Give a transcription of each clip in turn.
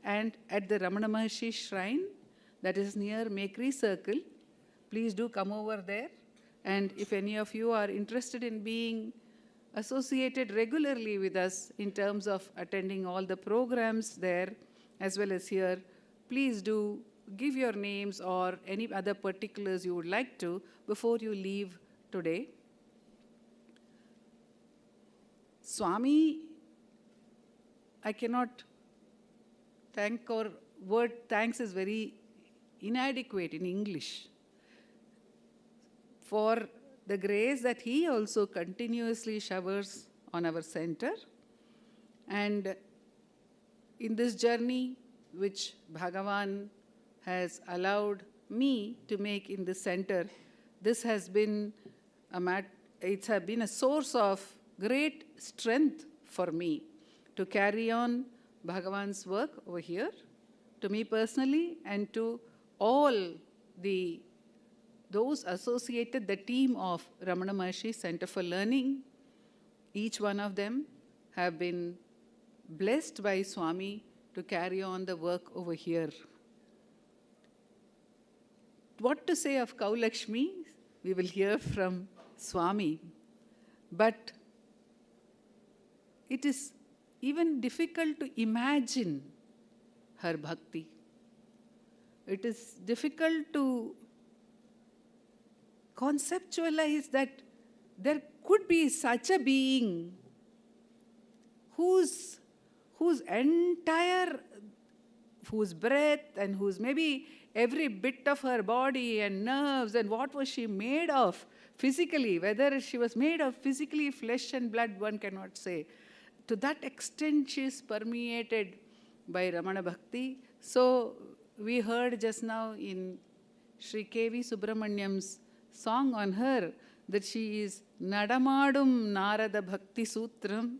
and at the Ramana Maharshi shrine that is near Mekri Circle. Please do come over there. And if any of you are interested in being associated regularly with us in terms of attending all the programs there as well as here, please do give your names or any other particulars you would like to before you leave today. Swami, I cannot thank, or word thanks is very inadequate in English, for the grace that he also continuously showers on our center. And in this journey which Bhagavan has allowed me to make in this center, this has been it's been a source of great strength for me to carry on Bhagavan's work over here, to me personally and to all those associated, the team of Ramana Maharshi Center for Learning. Each one of them have been blessed by Swami to carry on the work over here. What to say of Cow Lakshmi? We will hear from Swami. But it is even difficult to imagine her bhakti. It is difficult to conceptualize that there could be such a being whose breath and whose maybe every bit of her body and nerves and what was she made of physically, whether she was made of physically flesh and blood, one cannot say. To that extent she is permeated by Ramana Bhakti. So we heard just now in Sri K.V. Subramaniam's song on her that she is Nadamadum Narada Bhakti Sutram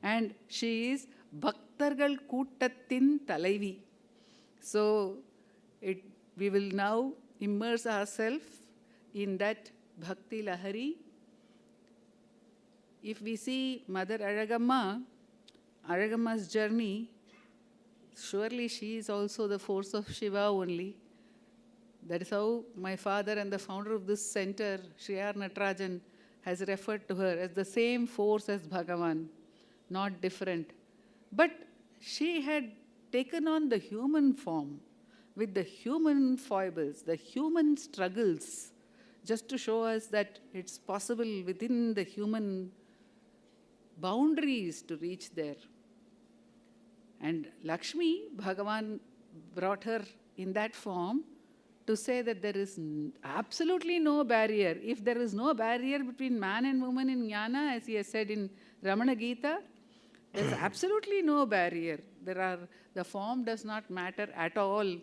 and she is Bhaktargal Kootattin Talaivi. So we will now immerse ourselves in that Bhakti Lahari. If we see Mother Aragamma's journey, surely she is also the force of Shiva only. That is how my father and the founder of this center, Sri R. Natarajan, has referred to her as the same force as Bhagavan, not different. But she had taken on the human form with the human foibles, the human struggles, just to show us that it's possible within the human boundaries to reach there. And Lakshmi, Bhagavan brought her in that form to say that there is absolutely no barrier. If there is no barrier between man and woman in jnana, as he has said in Ramana Gita, there is absolutely no barrier. The form does not matter at all.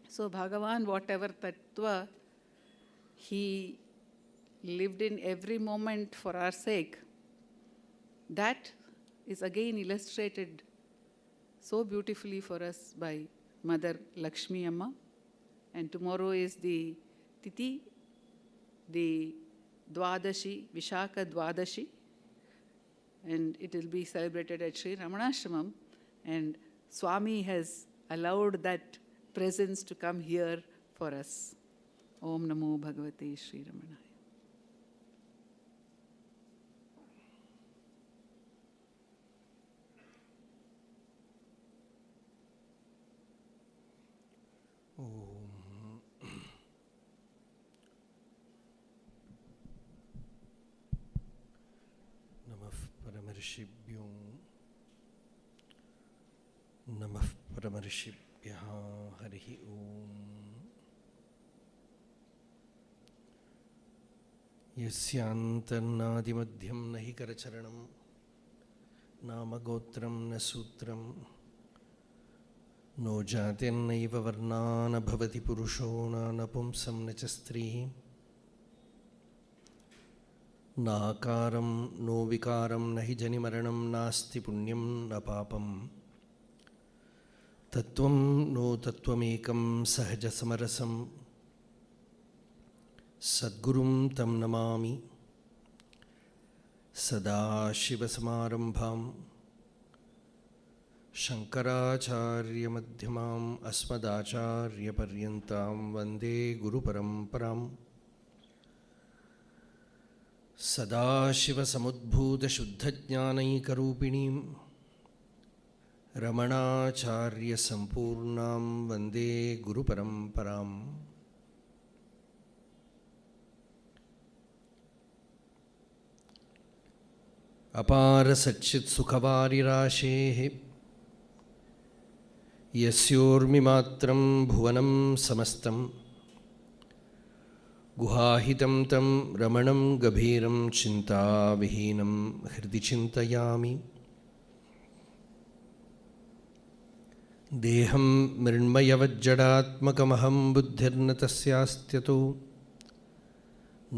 So Bhagavan, whatever tattva he lived in every moment for our sake, that is again illustrated so beautifully for us by Mother Lakshmi Amma. And tomorrow is the Tithi, the Dwadashi, Vishaka Dwadashi. And it will be celebrated at Sri Ramanashramam. And Swami has allowed that presence to come here for us. Om Namo Bhagavate Sri Ramanaya. Namah Paramarshibhya Harihi Om. Yasyantarnadimadhyam nahi karacharanam namagotram na sutram no jatin naiva varnana bhavati purusho na pumsam na cha stri nakaram no vikaram nahi janimaranam nasti punyam na papam Tattvam no tattwamekam sahaja samarasam Sadgurum tam namami Sada Shiva samarambham शङ्कराचार्यमध्यमाम् अस्मदाचार्यपर्यन्तां वन्दे गुरुपरम्पराम् सदाशिवसमुद्भूतशुद्धज्ञानैकरूपिणीं रमणाचार्यसम्पूर्णां वन्दे गुरुपरम्पराम् अपारसच्चित्सुखवारिराशेः यस्योर्मिमात्रं भुवनं समस्तं गुहाहितं तं रमणं गभीरं चिन्ताविहीनं हृदि चिन्तयामि। देहं मृण्मयवज्जडात्मकमहं बुद्धिर्न तस्यास्त्यतो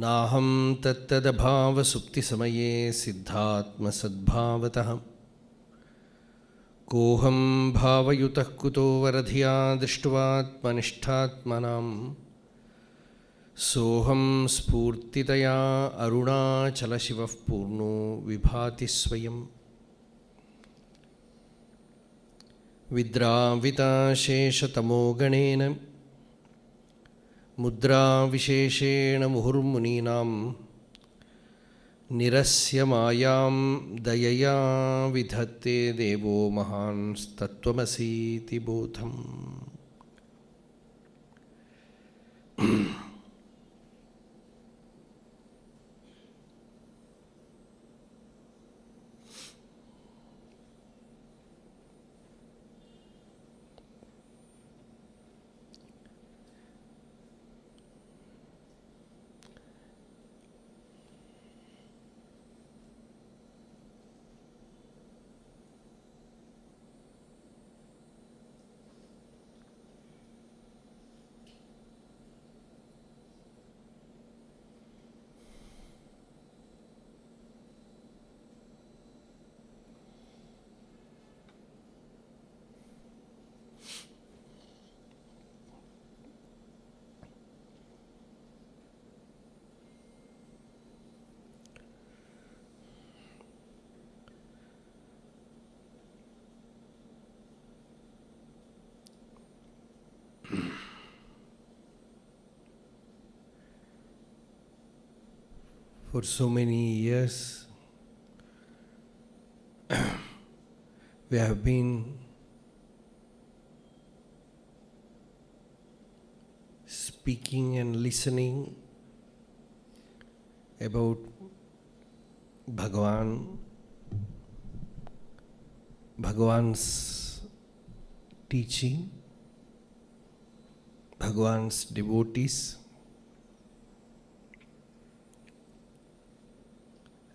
नाहं तत्तदभावसुप्तिसमये सिद्धात्मसद्भावतः कोऽहं भावयुतः कुतो वरधिया दृष्ट्वात्मनिष्ठात्मनां सोऽहं स्फूर्तितया अरुणाचलशिवः पूर्णो विभाति स्वयं। विद्राविताशेषतमोगणेन मुद्राविशेषेण मुहुर्मुनीनां निरस्य मायां दयया विधत्ते देवो महांस्तत्त्वमसीति बोधम्। For so many years, we have been speaking and listening about Bhagavan, Bhagavan's teaching, Bhagavan's devotees,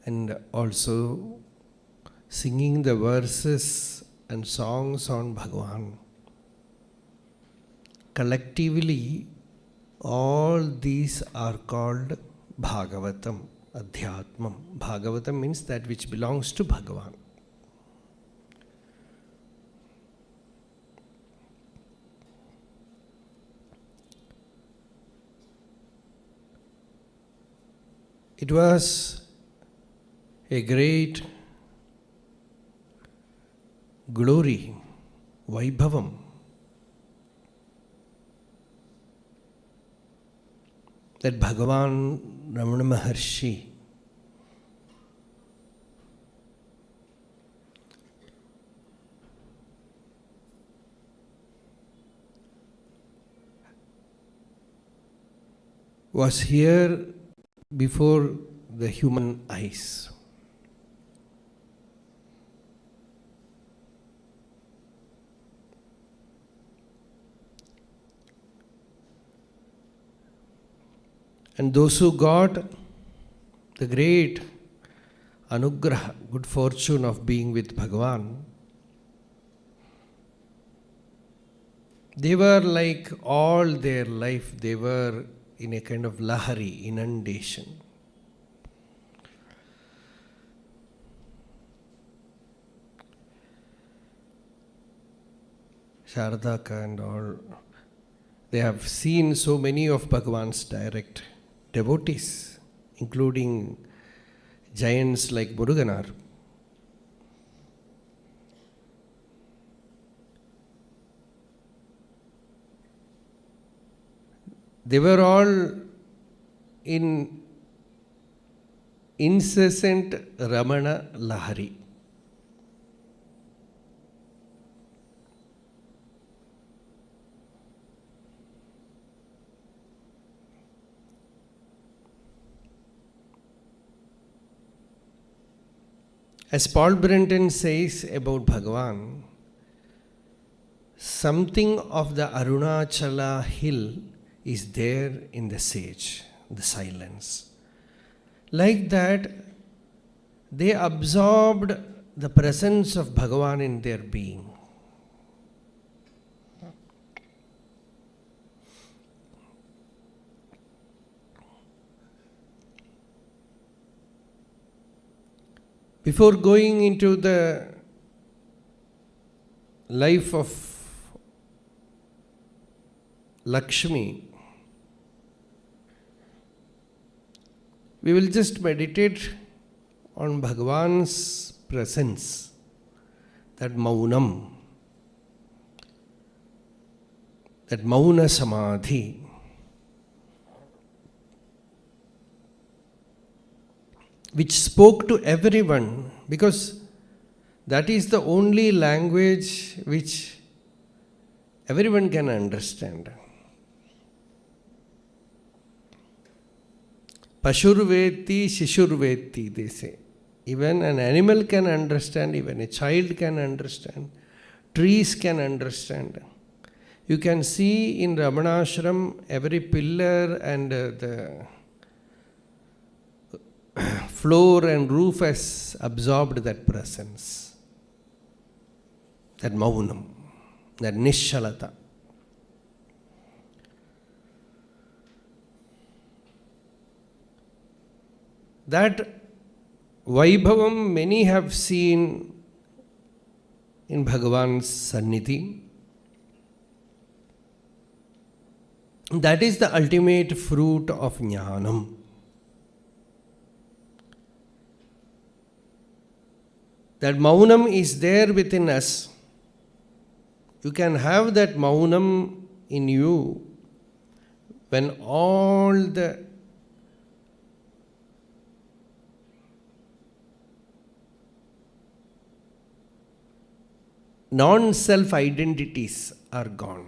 and also singing the verses and songs on Bhagavan. Collectively, all these are called Bhagavatam, Adhyatmam. Bhagavatam means that which belongs to Bhagavan. It was a great glory, Vaibhavam, that Bhagavan Ramana Maharshi was here before the human eyes. And those who got the great anugraha, good fortune of being with Bhagavan, they were like all their life, they were in a kind of lahari, inundation. Sharadaka and all, they have seen so many of Bhagavan's direct devotees, including giants like Muruganar. they were all in incessant Ramana Lahari. As Paul Brenton says about Bhagavan, something of the Arunachala hill is there in the sage, the silence. Like that, they absorbed the presence of Bhagavan in their being. Before going into the life of Lakshmi, we will just meditate on Bhagavan's presence, that Maunam, that Mauna Samadhi. Which spoke to everyone, because that is the only language which everyone can understand. Pashurveti, Shishurveti, they say. Even an animal can understand, even a child can understand, trees can understand. You can see in Ramana ashram every pillar and the floor and roof has absorbed that presence, that maunam, that nishalata. That Vaibhavam many have seen in Bhagavan's Sannidhi. That is the ultimate fruit of Jnanam. That Maunam is there within us. You can have that Maunam in you when all the non-self identities are gone.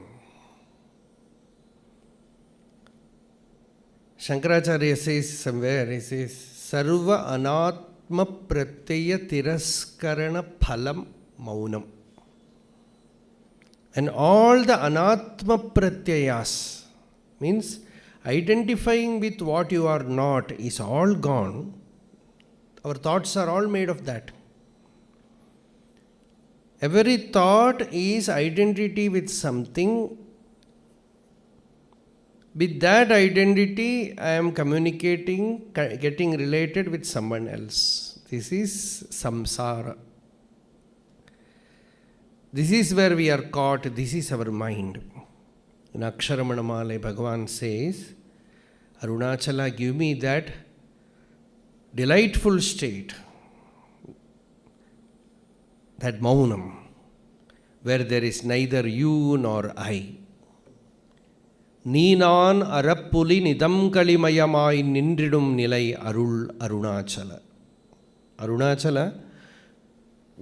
Shankaracharya says somewhere, he says, Sarva Anatma Pratyaya Tiraskarana Phalam Maunam. And all the Anatma Pratyayas, means identifying with what you are not, is all gone. Our thoughts are all made of that. Every thought is identity with something. With that identity, I am communicating, getting related with someone else. This is samsara. This is where we are caught. This is our mind. In Aksharamana Bhagavan says, Arunachala, give me that delightful state, that maunam, where there is neither you nor I. Neenan arappuli nidam kalimayamai nindridum nilai arul Arunachala. Arunachala,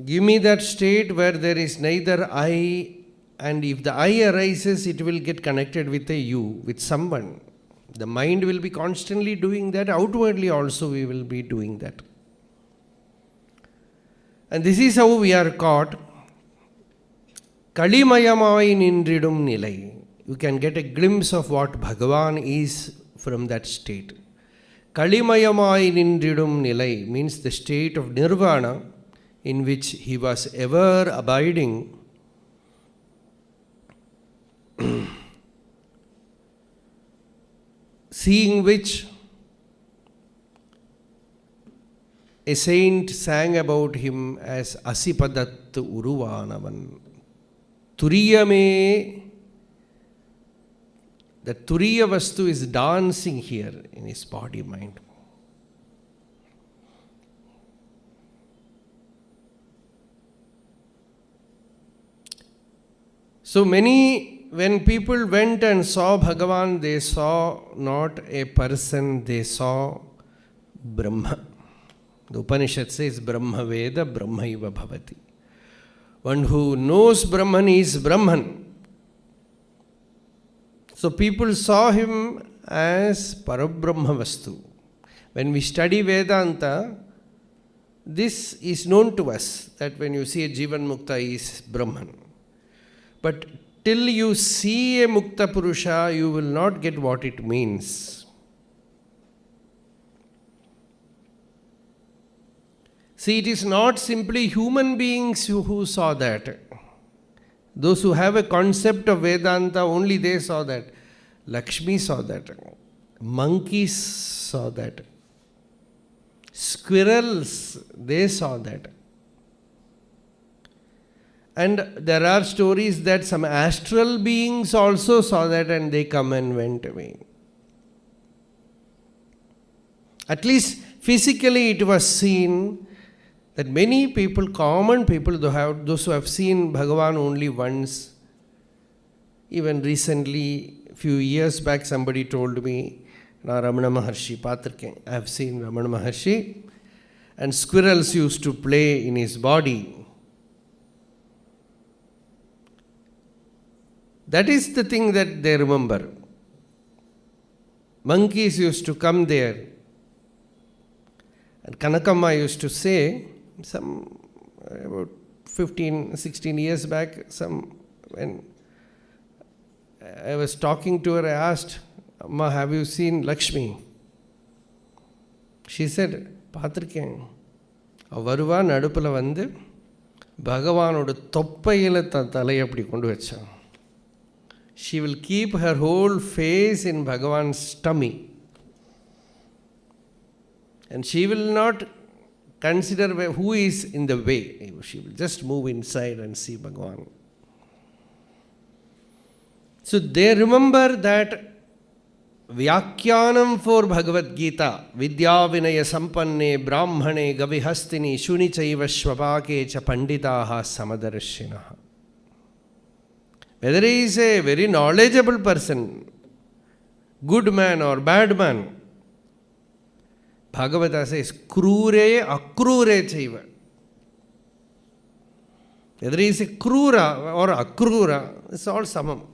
give me that state where there is neither I, and if the I arises, it will get connected with a you, with someone. The mind will be constantly doing that. Outwardly also we will be doing that. And this is how we are caught. Kalimayamai nindridum nilai. You can get a glimpse of what Bhagavan is from that state. Kalimayamai nindridum nilai means the state of nirvana in which he was ever abiding. Seeing which a saint sang about him as Asipadat Uruvanavan. Turiyame, the Turiya Vastu is dancing here in his body mind. So many when people went and saw Bhagavan, they saw not a person, they saw Brahma. The Upanishad says, Brahma Veda, Brahmaiva Bhavati. One who knows Brahman is Brahman. So people saw him as Parabrahma Vastu. When we study Vedanta, this is known to us, that when you see a Jivan Mukta is Brahman. But till you see a Mukta Purusha, you will not get what it means. See, it is not simply human beings who saw that. Those who have a concept of Vedanta, only they saw that. Lakshmi saw that. Monkeys saw that. Squirrels, they saw that. And there are stories that some astral beings also saw that and they come and went away. At least physically it was seen that many people, common people, those who have seen Bhagavan only once, even recently, few years back, somebody told me, Ramana Maharshi, Patrike, I have seen Ramana Maharshi, and squirrels used to play in his body. That is the thing that they remember. Monkeys used to come there. And Kanakamma used to say, about 15, 16 years back, when I was talking to her, I asked, Amma, have you seen Lakshmi? She said, Patrike, Avaruva Nadupala Vande, Bhagavanoda Toppayila Talai apdi kondu vecha. She will keep her whole face in Bhagavan's tummy. And she will not consider who is in the way. She will just move inside and see Bhagavan. So they remember that Vyakyanam for Bhagavad Gita, Vidya Vinaya Sampanne, Brahmane, Gavihastini, Shunichaiva Shvapake cha Panditaha Samadarshinaha. Whether he is a very knowledgeable person, good man or bad man, Bhagavata says, Krure akrure chaiva. Whether he is a krura or akrura, it's all samam.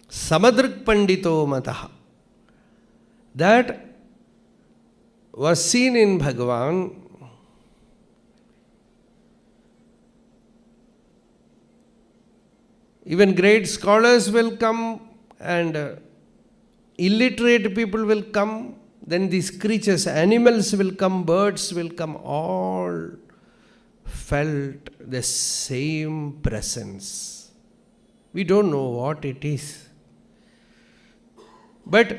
Samadrik Pandito Mataha. That was seen in Bhagavan. Even great scholars will come and illiterate people will come. Then these creatures, animals will come, birds will come, all felt the same presence. We don't know what it is. But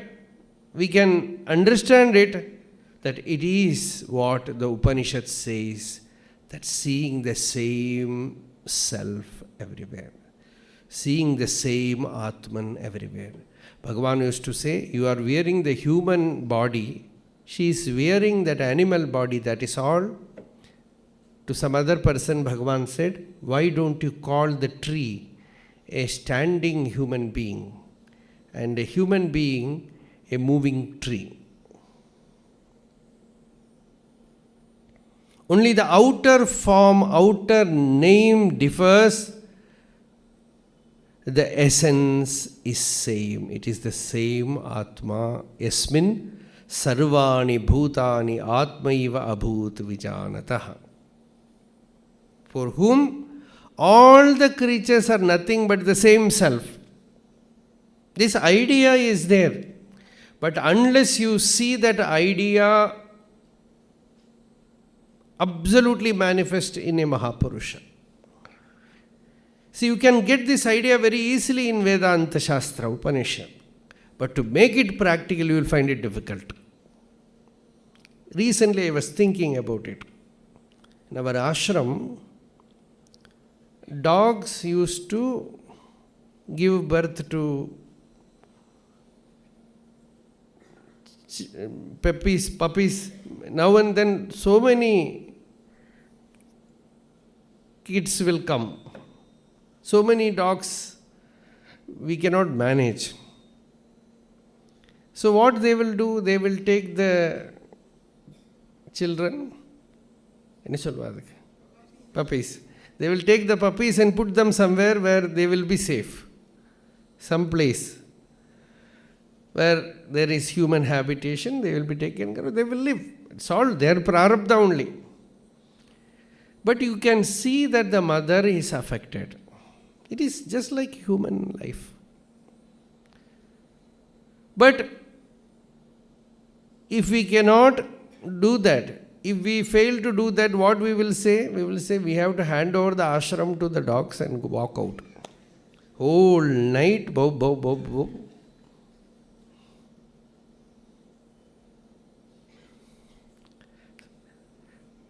we can understand it, that it is what the Upanishad says, that seeing the same self everywhere. Seeing the same Atman everywhere. Bhagavan used to say, you are wearing the human body, she is wearing that animal body, that is all. To some other person, Bhagavan said, why don't you call the tree a standing human being and a human being a moving tree? Only the outer form, outer name differs. The essence is same. It is the same Atma. Yasmin sarvani bhutani atmaiva abhut vijanataha. For whom all the creatures are nothing but the same self. This idea is there. But unless you see that idea absolutely manifest in a Mahapurusha. See, you can get this idea very easily in Vedanta Shastra, Upanishad. But to make it practical, you will find it difficult. Recently, I was thinking about it. In our ashram, dogs used to give birth to puppies. Now and then, so many kids will come. So many dogs we cannot manage. So what they will do, they will take the children, puppies. They will take the puppies and put them somewhere where they will be safe. Some place where there is human habitation, they will be taken care of, they will live. It's all their prarabdha only. But you can see that the mother is affected. It is just like human life. But if we cannot do that, if we fail to do that, what we will say? We will say we have to hand over the ashram to the dogs and walk out. Whole night, bow, bow, bow, bow.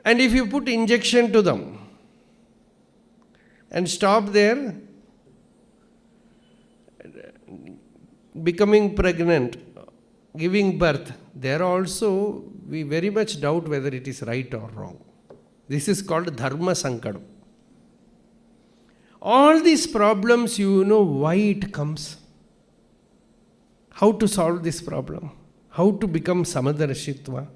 And if you put injection to them and stop there, becoming pregnant, giving birth, there also we very much doubt whether it is right or wrong. This is called dharma sankadam. All these problems, you know why it comes. How to solve this problem? How to become samadarshitva?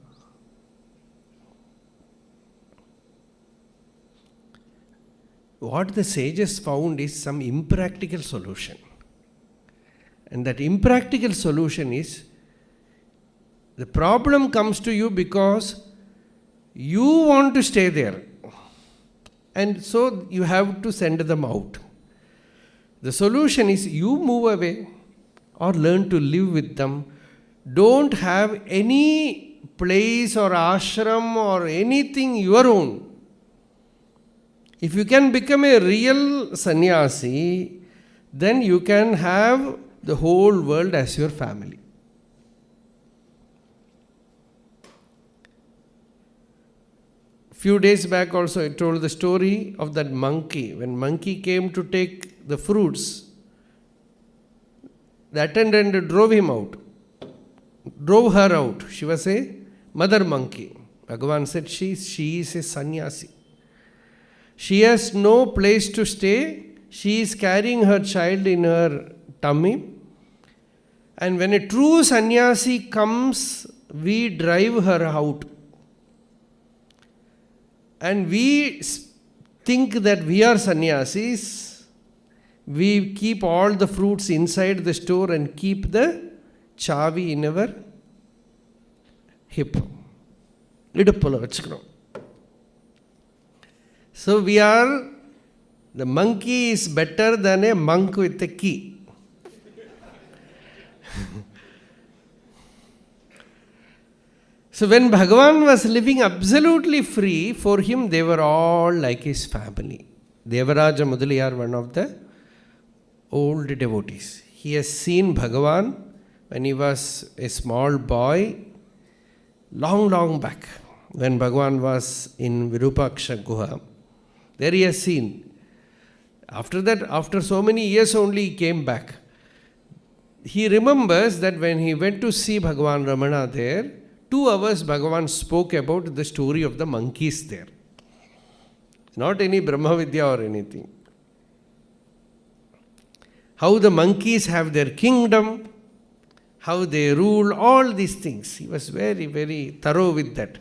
What the sages found is some impractical solution. And that impractical solution is, the problem comes to you because you want to stay there. And so you have to send them out. The solution is you move away or learn to live with them. Don't have any place or ashram or anything your own. If you can become a real sannyasi, then you can have the whole world as your family. Few days back also I told the story of that monkey. When monkey came to take the fruits, the attendant drove him out, drove her out. She was a mother monkey. Bhagavan said she is a sannyasi. She has no place to stay. She is carrying her child in her tummy. And when a true sannyasi comes, we drive her out. And we think that we are sannyasis. We keep all the fruits inside the store and keep the chavi in our hip. So we are, the monkey is better than a monk with a key. So when Bhagavan was living absolutely free, for him they were all like his family. Devaraja Mudaliyar, one of the old devotees. He has seen Bhagavan when he was a small boy, long back, when Bhagavan was in Virupaksha Guha. There he has seen. After that, after so many years only he came back. He remembers that when he went to see Bhagavan Ramana there, 2 hours Bhagavan spoke about the story of the monkeys there. Not any Brahma Vidya or anything. How the monkeys have their kingdom, how they rule, all these things. He was very, very thorough with that.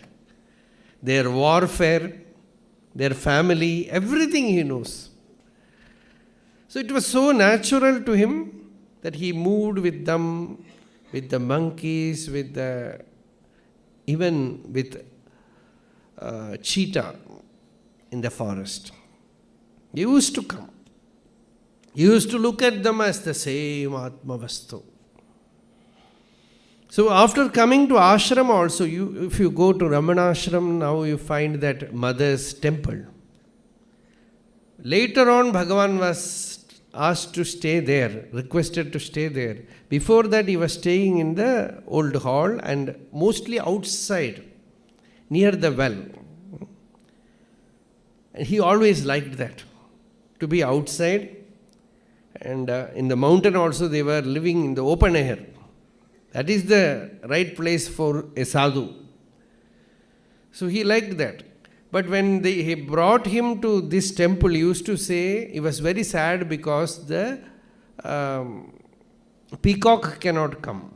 Their warfare, their family, everything he knows. So it was so natural to him that he moved with them, with the monkeys, with the, even with cheetah in the forest. He used to come. He used to look at them as the same Atma Vastu. So after coming to ashram also, if you go to Ramana ashram, now you find that mother's temple. Later on, Bhagavan was asked to stay there, requested to stay there. Before that, he was staying in the old hall and mostly outside, near the well. And he always liked that, to be outside. And in the mountain also, they were living in the open air. That is the right place for a sadhu. So he liked that. But when he brought him to this temple, he used to say he was very sad because the peacock cannot come.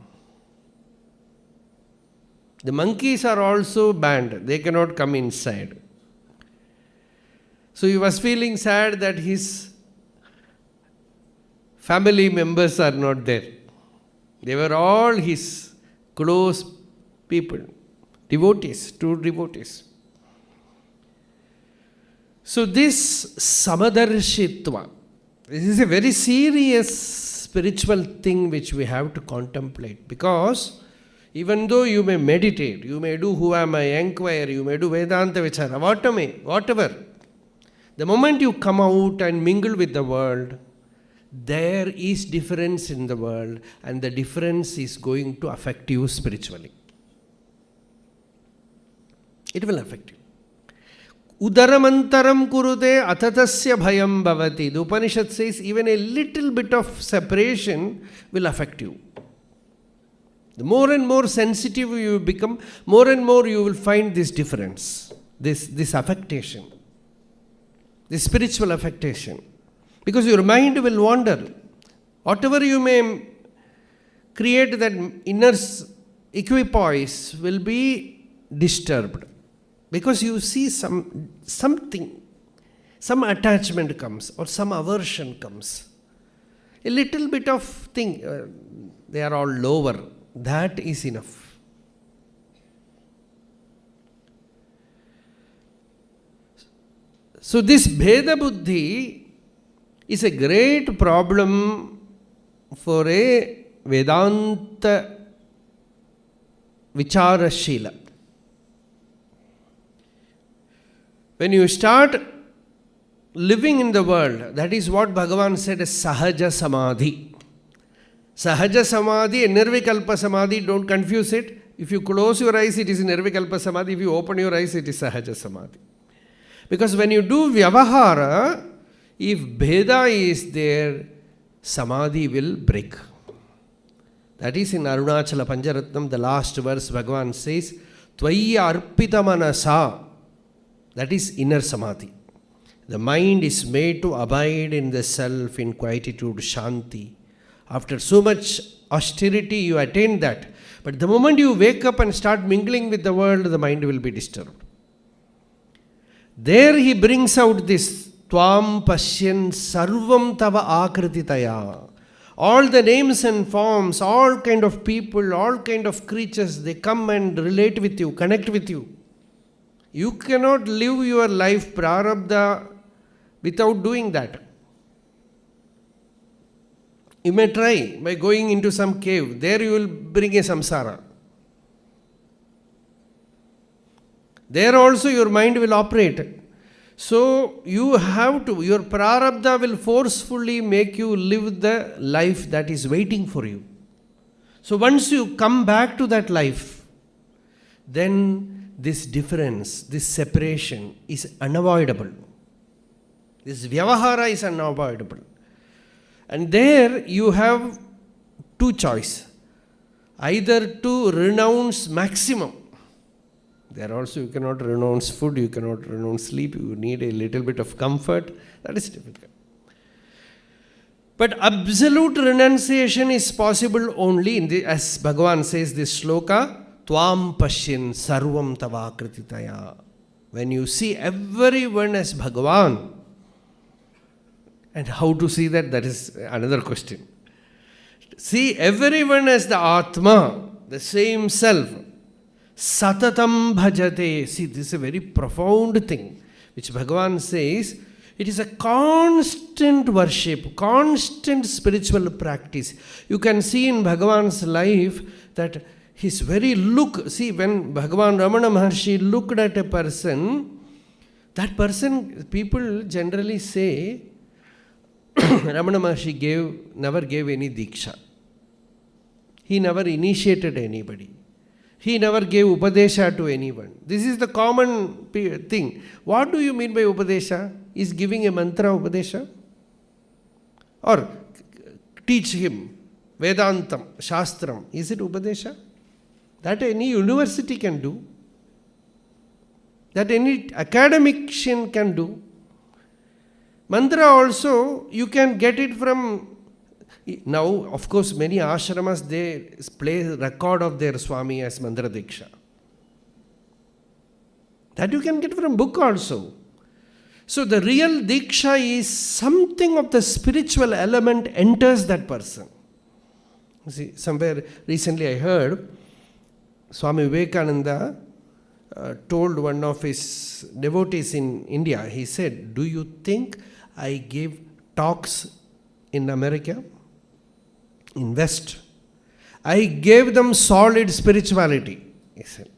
The monkeys are also banned, they cannot come inside. So he was feeling sad that his family members are not there. They were all his close people, devotees, true devotees. So this samadarshitva, this is a very serious spiritual thing which we have to contemplate, because even though you may meditate, you may do who am I, inquire, you may do Vedanta Vichara, whatever, the moment you come out and mingle with the world, there is difference in the world, and the difference is going to affect you spiritually. It will affect you. Udaramantaram kurute atatasya bhayam bhavati. The Upanishad says even a little bit of separation will affect you. The more and more sensitive you become, more and more you will find this difference, this affectation, this spiritual affectation. Because your mind will wander. Whatever you may create, that inner equipoise will be disturbed. Because you see something, some attachment comes or some aversion comes. A little bit of thing, they are all lower. That is enough. So this Bheda Buddhi is a great problem for a Vedanta Vicharashila. When you start living in the world, that is what Bhagavan said as Sahaja Samadhi. Sahaja Samadhi and Nirvikalpa Samadhi, don't confuse it. If you close your eyes, it is Nirvikalpa Samadhi. If you open your eyes, it is Sahaja Samadhi. Because when you do Vyavahara, if Bheda is there, Samadhi will break. That is in Arunachala Pancharatnam, the last verse, Bhagavan says, Tvaya arpita manasa. That is inner Samadhi. The mind is made to abide in the self, in quietude, Shanti. After so much austerity, you attain that. But the moment you wake up and start mingling with the world, the mind will be disturbed. There he brings out this Tvam Pashyan Sarvam Tava Akrititaya. All the names and forms, all kind of people, all kind of creatures, they come and relate with you, connect with you. You cannot live your life prarabdha without doing that. You may try by going into some cave. There you will bring a samsara. There also your mind will operate. So you have to, your prarabdha will forcefully make you live the life that is waiting for you. So once you come back to that life, then this difference, this separation is unavoidable. This vyavahara is unavoidable. And there you have two choices. Either to renounce maximum. There also you cannot renounce food, you cannot renounce sleep, you need a little bit of comfort. That is difficult. But absolute renunciation is possible only in the, as Bhagavan says this shloka, Tvam Pashyan Sarvam Tava Krititaya. When you see everyone as Bhagavan, and how to see that, that is another question. See everyone as the Atma, the same self. Satatam bhajate. See, this is a very profound thing, which Bhagavan says, it is a constant worship, constant spiritual practice. You can see in Bhagavan's life that his very look, see when Bhagavan Ramana Maharshi looked at a person, that person, people generally say, Ramana Maharshi never gave any diksha. He never initiated anybody. He never gave upadesha to anyone. This is the common thing. What do you mean by upadesha? Is giving a mantra upadesha? Or teach him Vedantam, Shastram. Is it upadesha? That any university can do. that any academician can do. Mantra also, you can get it from, now of course many ashramas, they play record of their Swami as mantra diksha. That you can get from book also. So the real diksha is something of the spiritual element enters that person. See, somewhere recently I heard Swami Vivekananda told one of his devotees in India, he said, do you think I gave talks in America, in West? I gave them solid spirituality, he said.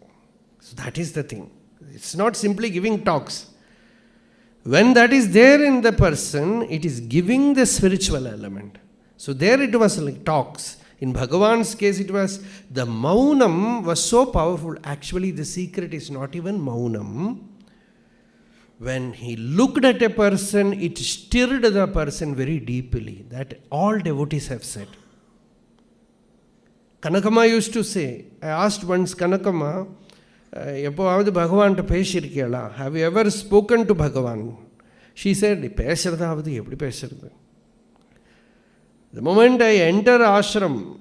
So that is the thing. It's not simply giving talks. When that is there in the person, it is giving the spiritual element. So there it was like talks. In Bhagavan's case, it was the maunam was so powerful. Actually, the secret is not even maunam. When he looked at a person, it stirred the person very deeply. That all devotees have said. Kanakama used to say, I asked once Kanakama, எப்போவாவது பகவான்கிட்ட பேசியிருக்கீங்களா? Have you ever spoken to Bhagavan? She said, பேசுறதாவது எப்படி பேசுறது? The moment I enter ashram,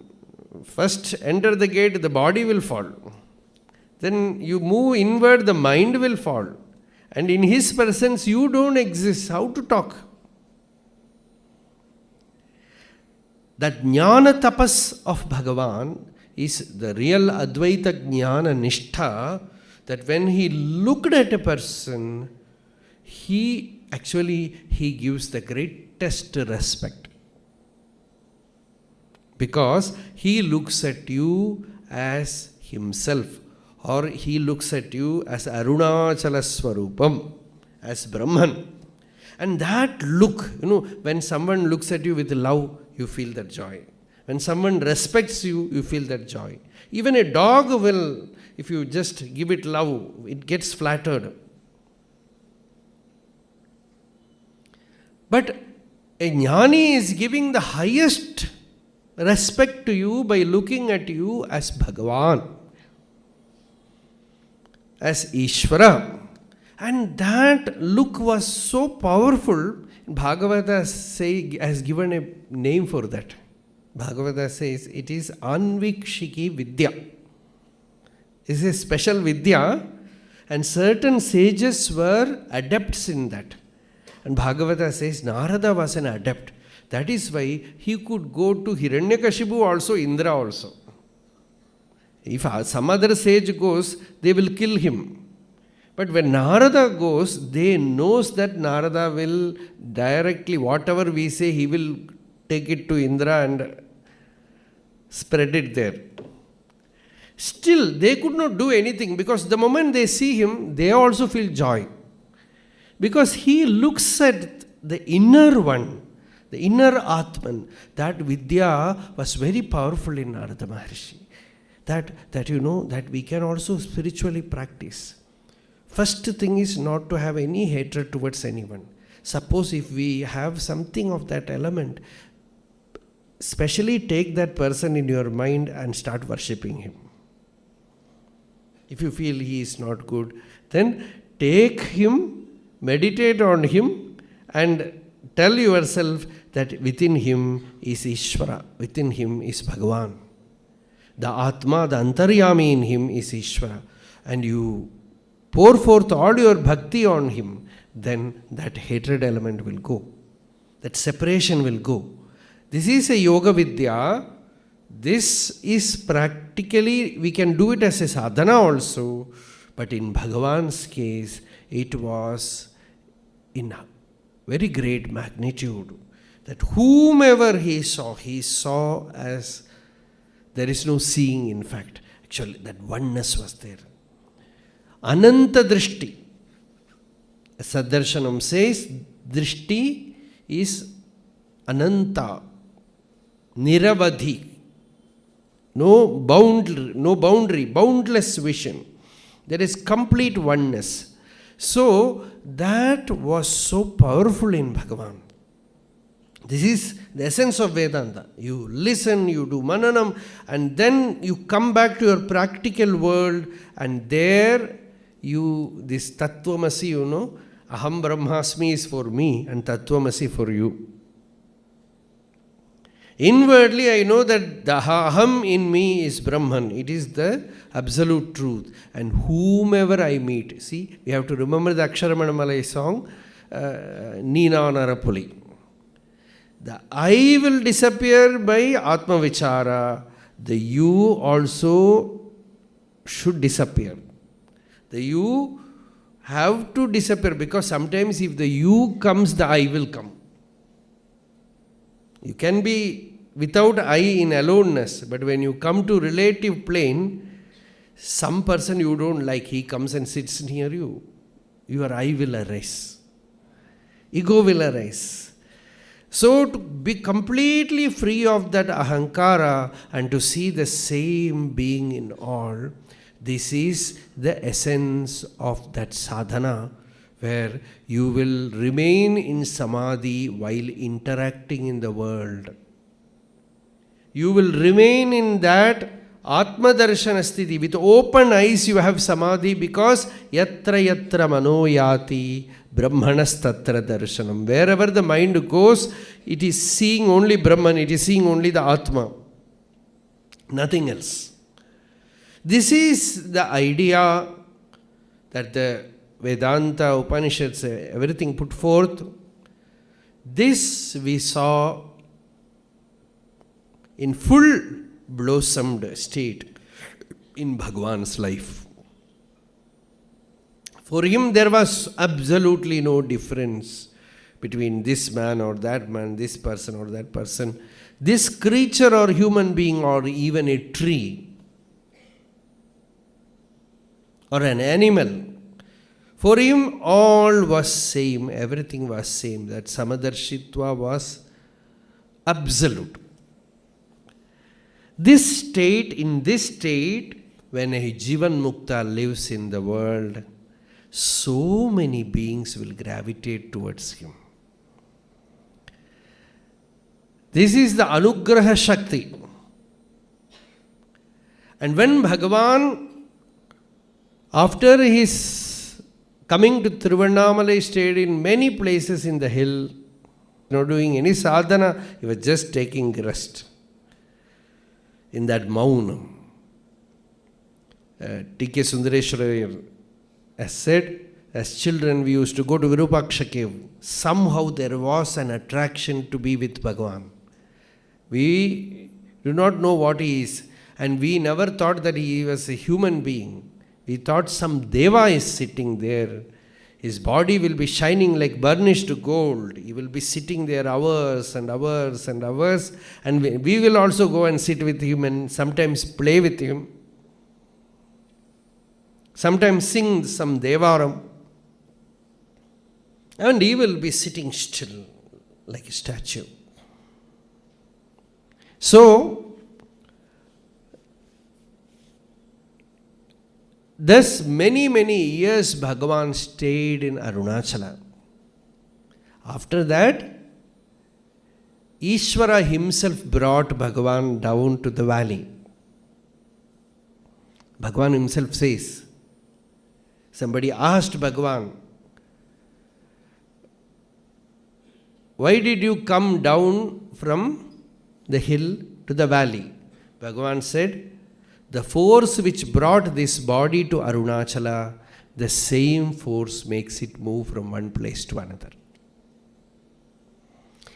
first enter the gate, the body will fall. Then you move inward, the mind will fall. And in his presence, you don't exist. How to talk? That jnana tapas of Bhagavan is the real Advaita Jnana Nishtha, that when he looked at a person, he gives the greatest respect. Because he looks at you as himself, or he looks at you as Arunachala Swarupam, as Brahman. And that look, when someone looks at you with love, you feel that joy. When someone respects you, you feel that joy. Even a dog will, if you just give it love, it gets flattered. But a jnani is giving the highest respect to you by looking at you as Bhagavan, as Ishvara. And that look was so powerful. Bhagavata has given a name for that. Bhagavata says it is Anvikshiki Vidya. It's a special Vidya, and certain sages were adepts in that. And Bhagavata says Narada was an adept. That is why he could go to Hiranyakashipu also, Indra also. If some other sage goes, they will kill him. But when Narada goes, they knows that Narada will directly, whatever we say, he will take it to Indra and spread it there. Still, they could not do anything, because the moment they see him, they also feel joy. Because he looks at the inner one, the inner Atman. That Vidya was very powerful in Narada Maharshi. That we can also spiritually practice. First thing is not to have any hatred towards anyone. Suppose if we have something of that element, especially take that person in your mind and start worshipping him. If you feel he is not good, then take him, meditate on him, and tell yourself that within him is Ishvara, within him is Bhagavan. The Atma, the Antaryami in him is Ishvara. And you pour forth all your bhakti on him, then that hatred element will go. That separation will go. This is a yoga vidya. This is practically, we can do it as a sadhana also, but in Bhagavan's case, it was in very great magnitude. That whomever he saw as, there is no seeing in fact. Actually, that oneness was there. Ananta Drishti. Saddarshanam says, Drishti is Ananta, Niravadhi. No boundary, boundless vision. There is complete oneness. So, that was so powerful in Bhagavan. This is the essence of Vedanta. You listen, you do mananam, and then you come back to your practical world, and there this Tattvamasi, Aham Brahmasmi is for me and Tattvamasi for you. Inwardly, I know that the Aham in me is Brahman. It is the absolute truth. And whomever I meet, see, we have to remember the Aksharamanamala song, Neena Narapuli. The I will disappear by Atma Vichara. The you also should disappear. The you have to disappear, because sometimes if the you comes, the I will come. You can be without I in aloneness, but when you come to relative plane, some person you don't like, he comes and sits near you. Your I will arise. Ego will arise. So to be completely free of that ahankara and to see the same being in all, this is the essence of that sadhana, where you will remain in samadhi while interacting in the world. You will remain in that Atma Darshana Sthiti. With open eyes you have samadhi, because yatra yatra mano yati brahmanas tatra darshanam. Wherever the mind goes, it is seeing only Brahman, it is seeing only the Atma, nothing else. This is the idea that the Vedanta, Upanishads, everything put forth. This we saw in full blossomed state in Bhagavan's life. For him there was absolutely no difference between this man or that man, this person or that person, this creature or human being, or even a tree or an animal. For him all was same, everything was same. That Samadarshitva was absolute. This state, in this state, when a Jivan Mukta lives in the world, so many beings will gravitate towards him. This is the Anugraha Shakti. And when Bhagavan, after his coming to Tiruvannamalai, stayed in many places in the hill, not doing any sadhana, he was just taking rest in that maunam. T.K. Sundareshwara has said, as children we used to go to Virupaksha cave. Somehow there was an attraction to be with Bhagavan. We do not know what he is, and we never thought that he was a human being. We thought some deva is sitting there. His body will be shining like burnished gold. He will be sitting there hours and hours and hours. And we will also go and sit with him and sometimes play with him. Sometimes sing some devaram. And he will be sitting still like a statue. So, thus many years Bhagavan stayed in Arunachala. After that, Ishvara himself brought Bhagavan down to the valley. Bhagavan himself says, somebody asked Bhagavan, why did you come down from the hill to the valley? Bhagavan said, the force which brought this body to Arunachala, the same force makes it move from one place to another.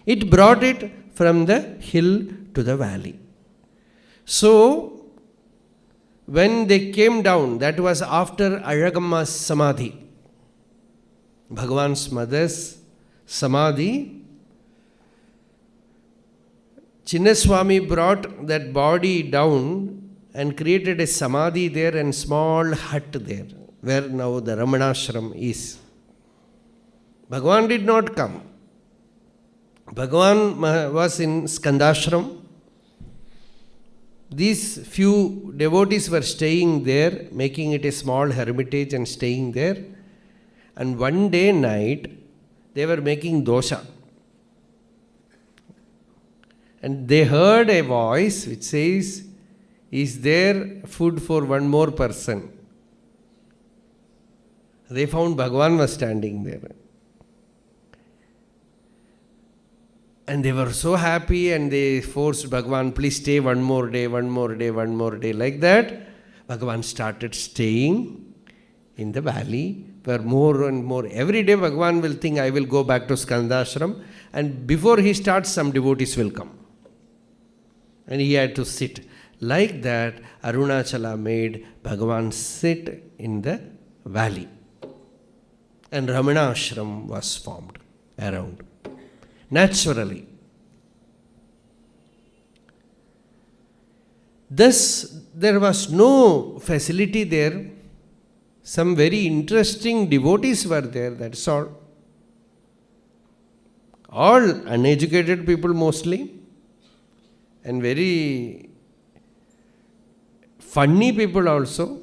It brought it from the hill to the valley. So, when they came down, that was after Alagamma's Samadhi, Bhagavan's mother's Samadhi, Chinnaswami brought that body down and created a Samadhi there and small hut there, where now the RamanaCharana is. Bhagavan did not come. Bhagavan was in Skandashram. These few devotees were staying there, making it a small hermitage and staying there. And one day night, they were making dosha. And they heard a voice which says, is there food for one more person? They found Bhagavan was standing there. And they were so happy and they forced Bhagavan, please stay one more day, one more day, one more day. Like that, Bhagavan started staying in the valley where more and more. Every day Bhagavan will think, I will go back to Skandashram. And before he starts, some devotees will come. And he had to sit. Like that, Arunachala made Bhagavan sit in the valley. And Ramana ashram was formed around. Naturally. Thus, there was no facility there. Some very interesting devotees were there, that's all. All uneducated people mostly. And very funny people also.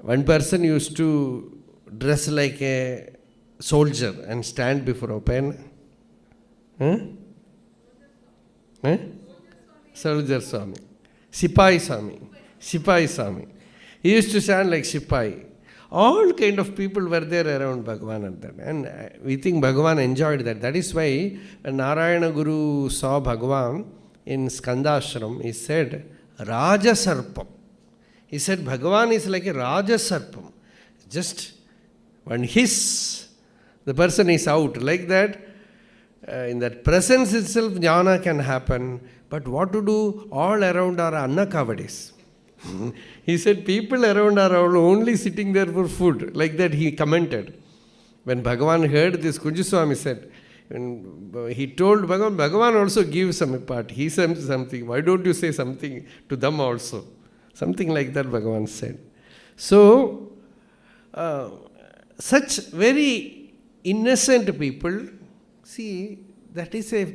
One person used to dress like a soldier and stand before a pen. Soldier Swami. Sipai Swami. Sipai Swami. He used to stand like Sipai. All kind of people were there around Bhagavan at that. And we think Bhagavan enjoyed that. That is why when Narayana Guru saw Bhagavan in Skandashram, he said, Raja Sarpam. He said, Bhagavan is like a Raja Sarpam. Just one hiss, the person is out. Like that, in that presence itself, jnana can happen. But what to do? All around are Annakavadis. He said, people around are all only sitting there for food. Like that he commented. When Bhagavan heard this, Kujuswami said, when he told Bhagavan, Bhagavan also gives some part. He said something. Why don't you say something to them also? Something like that Bhagavan said. So, such very innocent people, see, that is a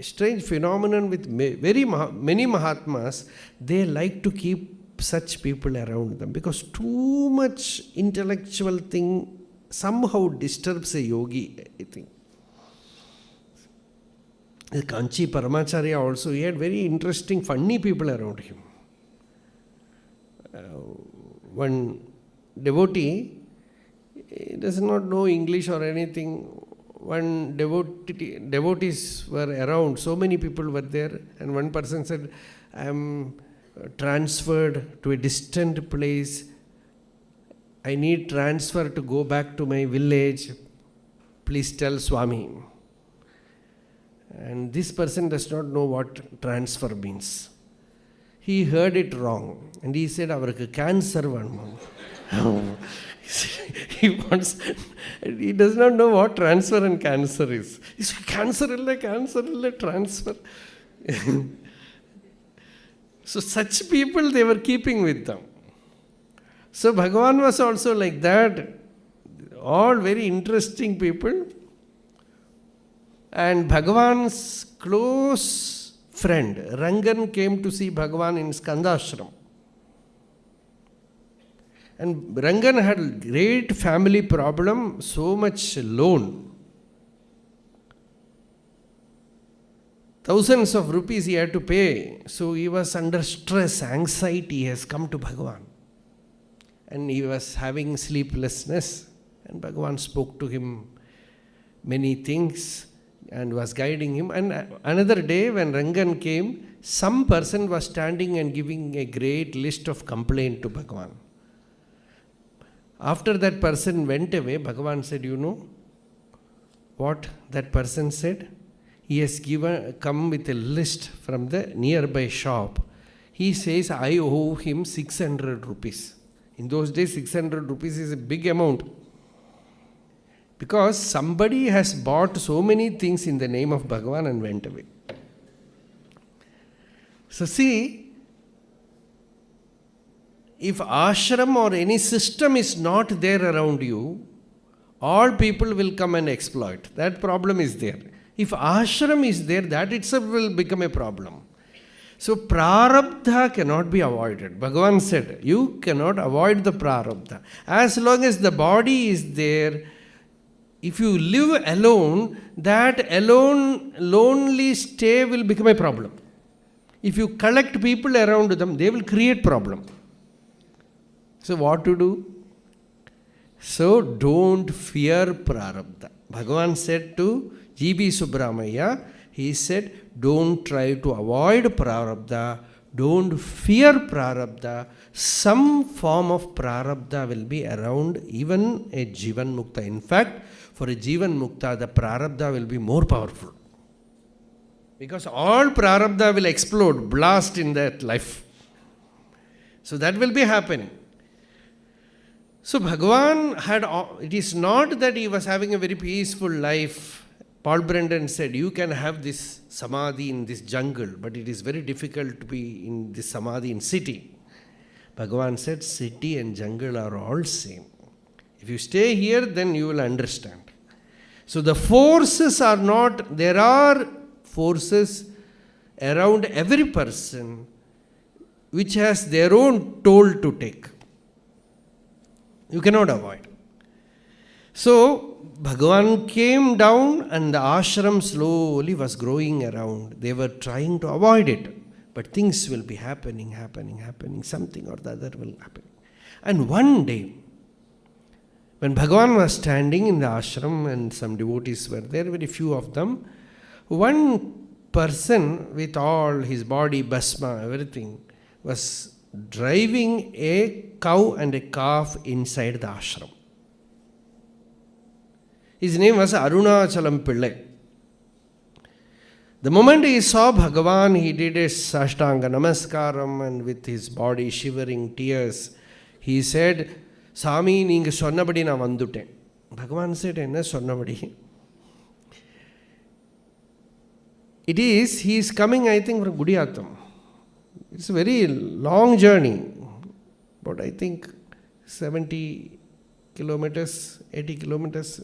strange phenomenon with many Mahatmas. They like to keep such people around them because too much intellectual thing somehow disturbs a yogi, I think. Kanchi Paramacharya also, he had very interesting, funny people around him. One devotee, he does not know English or anything. One devotees were around, so many people were there, and one person said, I am transferred to a distant place. I need transfer to go back to my village. Please tell Swami. And this person does not know what transfer means. He heard it wrong. And he said, avarku cancer vanum. He does not know what transfer and cancer is. He said, cancer illa, transfer. So such people they were keeping with them. So Bhagavan was also like that. All very interesting people. And Bhagavan's close friend, Rangan, came to see Bhagavan in Skandashram. And Rangan had a great family problem, so much loan. Thousands of rupees he had to pay. So he was under stress, anxiety. He has come to Bhagavan. And he was having sleeplessness. And Bhagavan spoke to him many things and was guiding him. And another day when Rangan came, some person was standing and giving a great list of complaint to Bhagavan. After that person went away, Bhagavan said, you know what that person said? He has come with a list from the nearby shop. He says, I owe him 600 rupees. In those days, 600 rupees is a big amount. Because somebody has bought so many things in the name of Bhagavan and went away. So see, if ashram or any system is not there around you, all people will come and exploit. That problem is there. If ashram is there, that itself will become a problem. So prarabdha cannot be avoided. Bhagavan said, you cannot avoid the prarabdha. As long as the body is there, if you live alone, that alone, lonely stay will become a problem. If you collect people around them, they will create problem. So what to do? So don't fear prarabdha. Bhagavan said to G.B. Subramaya, he said, don't try to avoid prarabdha, don't fear prarabdha. Some form of prarabdha will be around even a Jivan Mukta. In fact, for a Jivan Mukta, the prarabdha will be more powerful. Because all prarabdha will explode, blast in that life. So that will be happening. So Bhagavan had, it is not that he was having a very peaceful life. Paul Brendan said, you can have this samadhi in this jungle, but it is very difficult to be in this samadhi in city. Bhagavan said, city and jungle are all same. If you stay here, then you will understand. So the forces are not, there are forces around every person which has their own toll to take. You cannot avoid. So Bhagavan came down and the ashram slowly was growing around. They were trying to avoid it. But things will be happening. Something or the other will happen. And one day, when Bhagavan was standing in the ashram and some devotees were there, very few of them, one person with all his body, bhasma, everything, was driving a cow and a calf inside the ashram. His name was Arunachalam Pillai. The moment he saw Bhagavan, he did a Sashtanga Namaskaram and with his body shivering tears, he said, Sami, neenga sonnabadi na vanduten. Bhagavan said, enna sonnabadi? He is coming, I think, from Gudiyatham. It's a very long journey, but I think 70 kilometers, 80 kilometers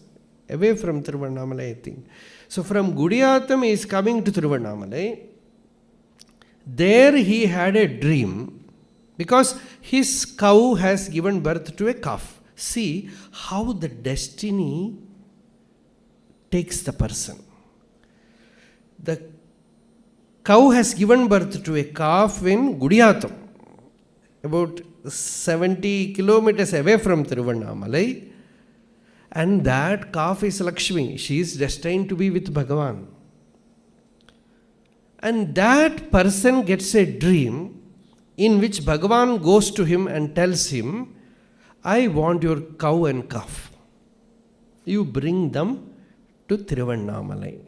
away from Tiruvannamalai, I think. So from Gudiyatham he is coming to Tiruvannamalai. There he had a dream because his cow has given birth to a calf. See how the destiny takes the person. The cow has given birth to a calf in Gudiyatham, about 70 kilometers away from Tiruvannamalai. And that calf is Lakshmi. She is destined to be with Bhagavan. And that person gets a dream in which Bhagavan goes to him and tells him, I want your cow and calf. You bring them to Tiruvannamalai.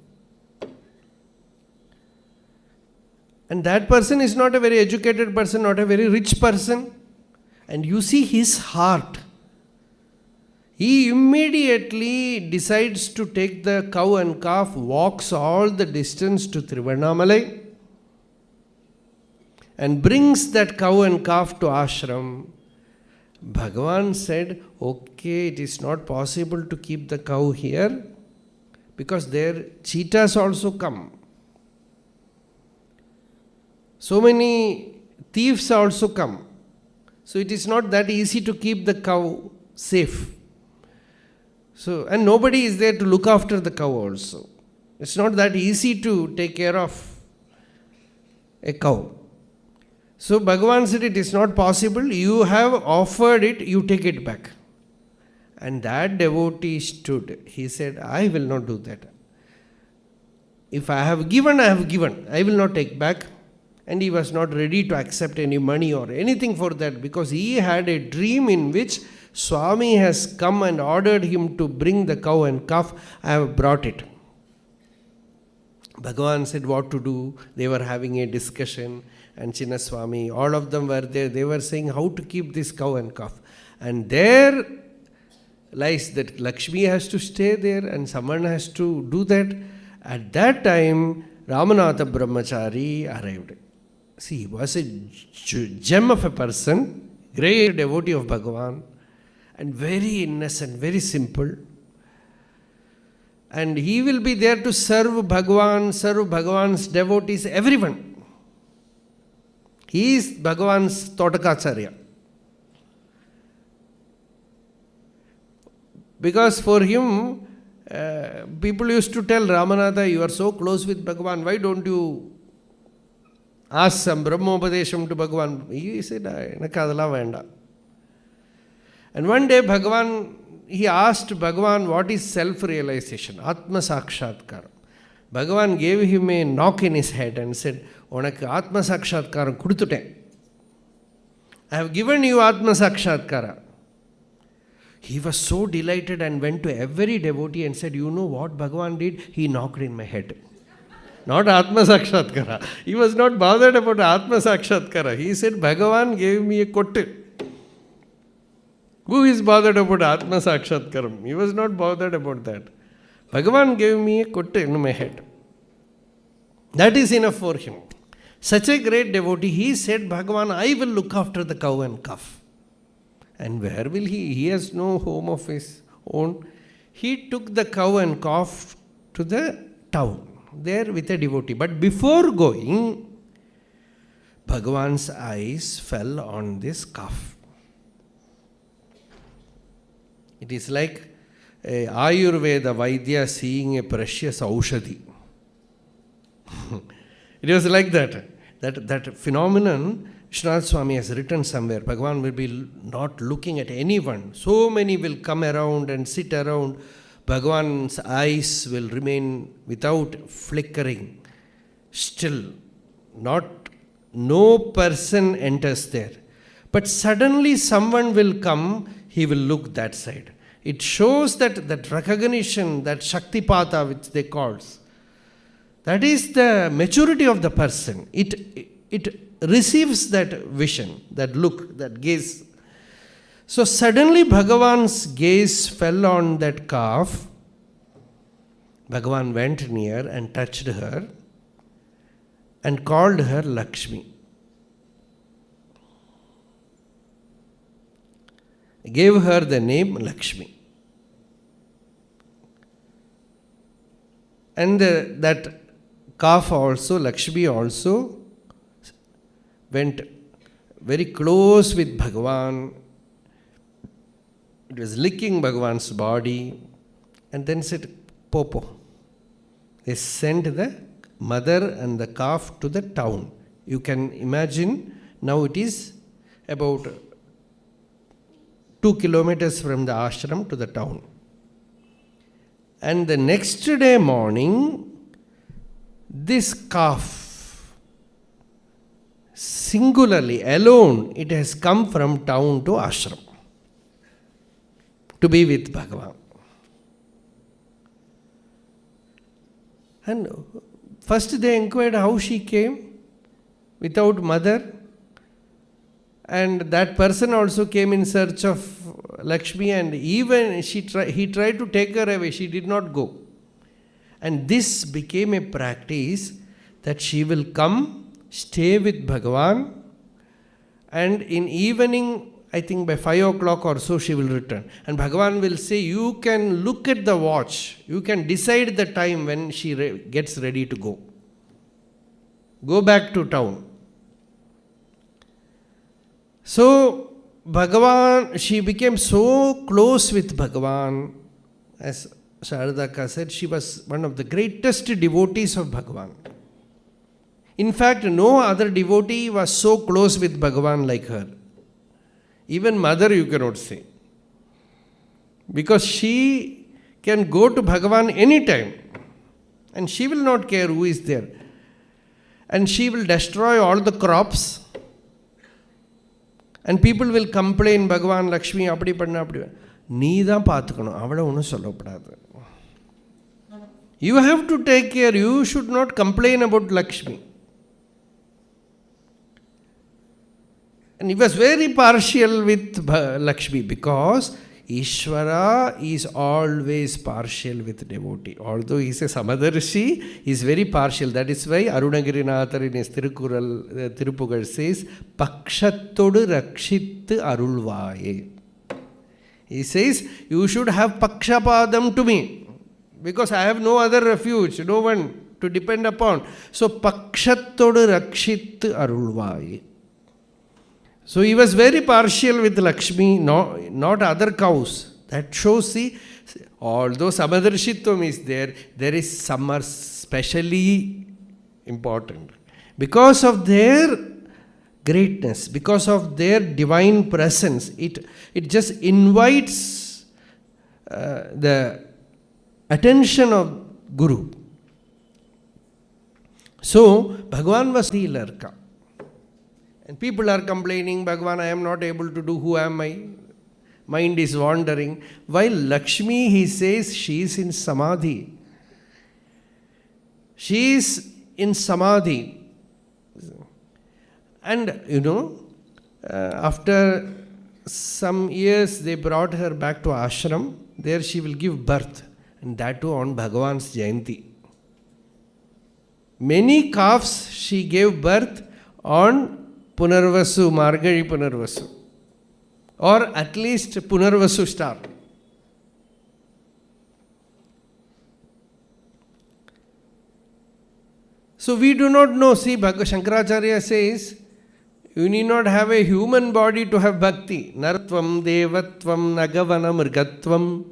And that person is not a very educated person, not a very rich person. And you see his heart. He immediately decides to take the cow and calf, walks all the distance to Tiruvannamalai and brings that cow and calf to ashram. Bhagavan said, okay, it is not possible to keep the cow here because there cheetahs also come. So many thieves also come. So it is not that easy to keep the cow safe. So, and nobody is there to look after the cow also. It's not that easy to take care of a cow. So Bhagavan said, it is not possible. You have offered it, you take it back. And that devotee stood. He said, I will not do that. If I have given, I have given. I will not take back. And he was not ready to accept any money or anything for that because he had a dream in which Swami has come and ordered him to bring the cow and calf. I have brought it. Bhagavan said what to do. They were having a discussion and Chinna Swami, all of them were there. They were saying how to keep this cow and calf. And there lies that Lakshmi has to stay there and someone has to do that. At that time, Ramanatha Brahmachari arrived. See, he was a gem of a person, great devotee of Bhagavan. And very innocent, very simple. And he will be there to serve Bhagavan, serve Bhagavan's devotees, everyone. He is Bhagavan's Totakacharya. Because for him, people used to tell Ramanatha, you are so close with Bhagavan, why don't you ask some Brahmopadesham to Bhagavan? He said, enakku adala venda. And one day he asked Bhagavan, what is self-realization? Atma Sakshatkar. Bhagavan gave him a knock in his head and said, Onakku Atma Sakshatkara kudututen. I have given you Atma Sakshatkara. He was so delighted and went to every devotee and said, you know what Bhagavan did? He knocked in my head. Not Atma Sakshatkara. He was not bothered about Atma Sakshatkara. He said, Bhagavan gave me a kottu. Who is bothered about Atma Sakshatkaram? He was not bothered about that. Bhagavan gave me a kottu in my head. That is enough for him. Such a great devotee, he said, Bhagavan, I will look after the cow and calf. And where will he? He has no home of his own. He took the cow and calf to the town, there with a devotee. But before going, Bhagavan's eyes fell on this calf. It is like a Ayurveda Vaidya seeing a precious Aushadhi. It was like that. That phenomenon, Vishwanath Swami has written somewhere. Bhagavan will be not looking at anyone. So many will come around and sit around. Bhagavan's eyes will remain without flickering. Still, no person enters there. But suddenly someone will come, he will look that side. It shows that recognition, that Shaktipata which they call. That is the maturity of the person. It receives that vision, that look, that gaze. So suddenly Bhagavan's gaze fell on that calf. Bhagavan went near and touched her and called her Lakshmi. Gave her the name Lakshmi. And that calf also, Lakshmi also, went very close with Bhagavan. It was licking Bhagavan's body and then said, Popo. They sent the mother and the calf to the town. You can imagine, now it is about 2 kilometers from the ashram to the town. And the next day morning, this calf, singularly, alone, it has come from town to ashram to be with Bhagavan. And first they inquired how she came without mother. And that person also came in search of Lakshmi, and even he tried to take her away. She did not go. And this became a practice that she will come, stay with Bhagavan, and in evening, I think by 5 o'clock or so, she will return. And Bhagavan will say, you can look at the watch. You can decide the time when she gets ready to go. Go back to town. So, Bhagavan, she became so close with Bhagavan. As Sharadaka said, she was one of the greatest devotees of Bhagavan. In fact, no other devotee was so close with Bhagavan like her. Even mother you cannot say. Because she can go to Bhagavan anytime. And she will not care who is there. And she will destroy all the crops. And people will complain, Bhagavan, Lakshmi, apdi panna, apdi. Nee dhaan paathukanum. Avada onnu sollappadadhu. You have to take care. You should not complain about Lakshmi. And he was very partial with Lakshmi because Ishvara is always partial with devotee. Although he is a Samadarshi, he is very partial. That is why Arunagirinathar in his Tirupugal says, Pakshattodu rakshit arulvaye. He says, you should have Pakshapadam to me. Because I have no other refuge, no one to depend upon. So, Pakshattodu rakshit arulvaye. So he was very partial with Lakshmi, not other cows. That shows, see, although Samadarshitvam is there, there is some are specially important. Because of their greatness, because of their divine presence. It just invites the attention of Guru. So, Bhagavan was the Larka. And people are complaining, Bhagavan, I am not able to do, who am I? Mind is wandering. While Lakshmi, he says, she is in Samadhi. She is in Samadhi. And, after some years, they brought her back to ashram. There she will give birth. And that too on Bhagavan's Jayanti. Many calves she gave birth on Punarvasu, Margari Punarvasu. Or at least Punarvasu star. So we do not know. See, Shankaracharya says, you need not have a human body to have bhakti. Nartvam, devatvam, nagavana, mrigatvam,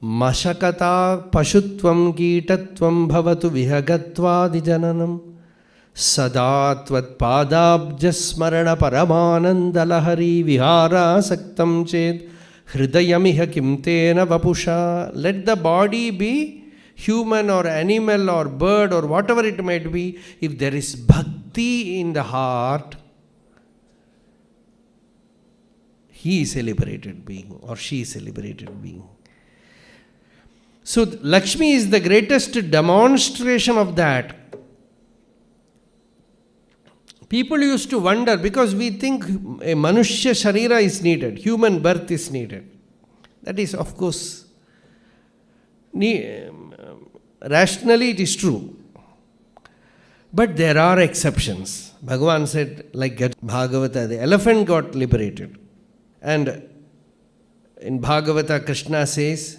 mashakata, pashutvam, kitatvam, bhavatu vihagatva sadatvat padabjasmarana paramanandalahari vihara saktam ched hridayamiha kimtena vapusha. Let the body be human or animal or bird or whatever it might be. If there is bhakti in the heart, he is a liberated being or she is a liberated being. So Lakshmi is the greatest demonstration of that. People used to wonder, because we think a Manushya Sharira is needed, human birth is needed. That is, of course, rationally it is true. But there are exceptions. Bhagavan said, like Bhagavata, the elephant got liberated. And in Bhagavata, Krishna says,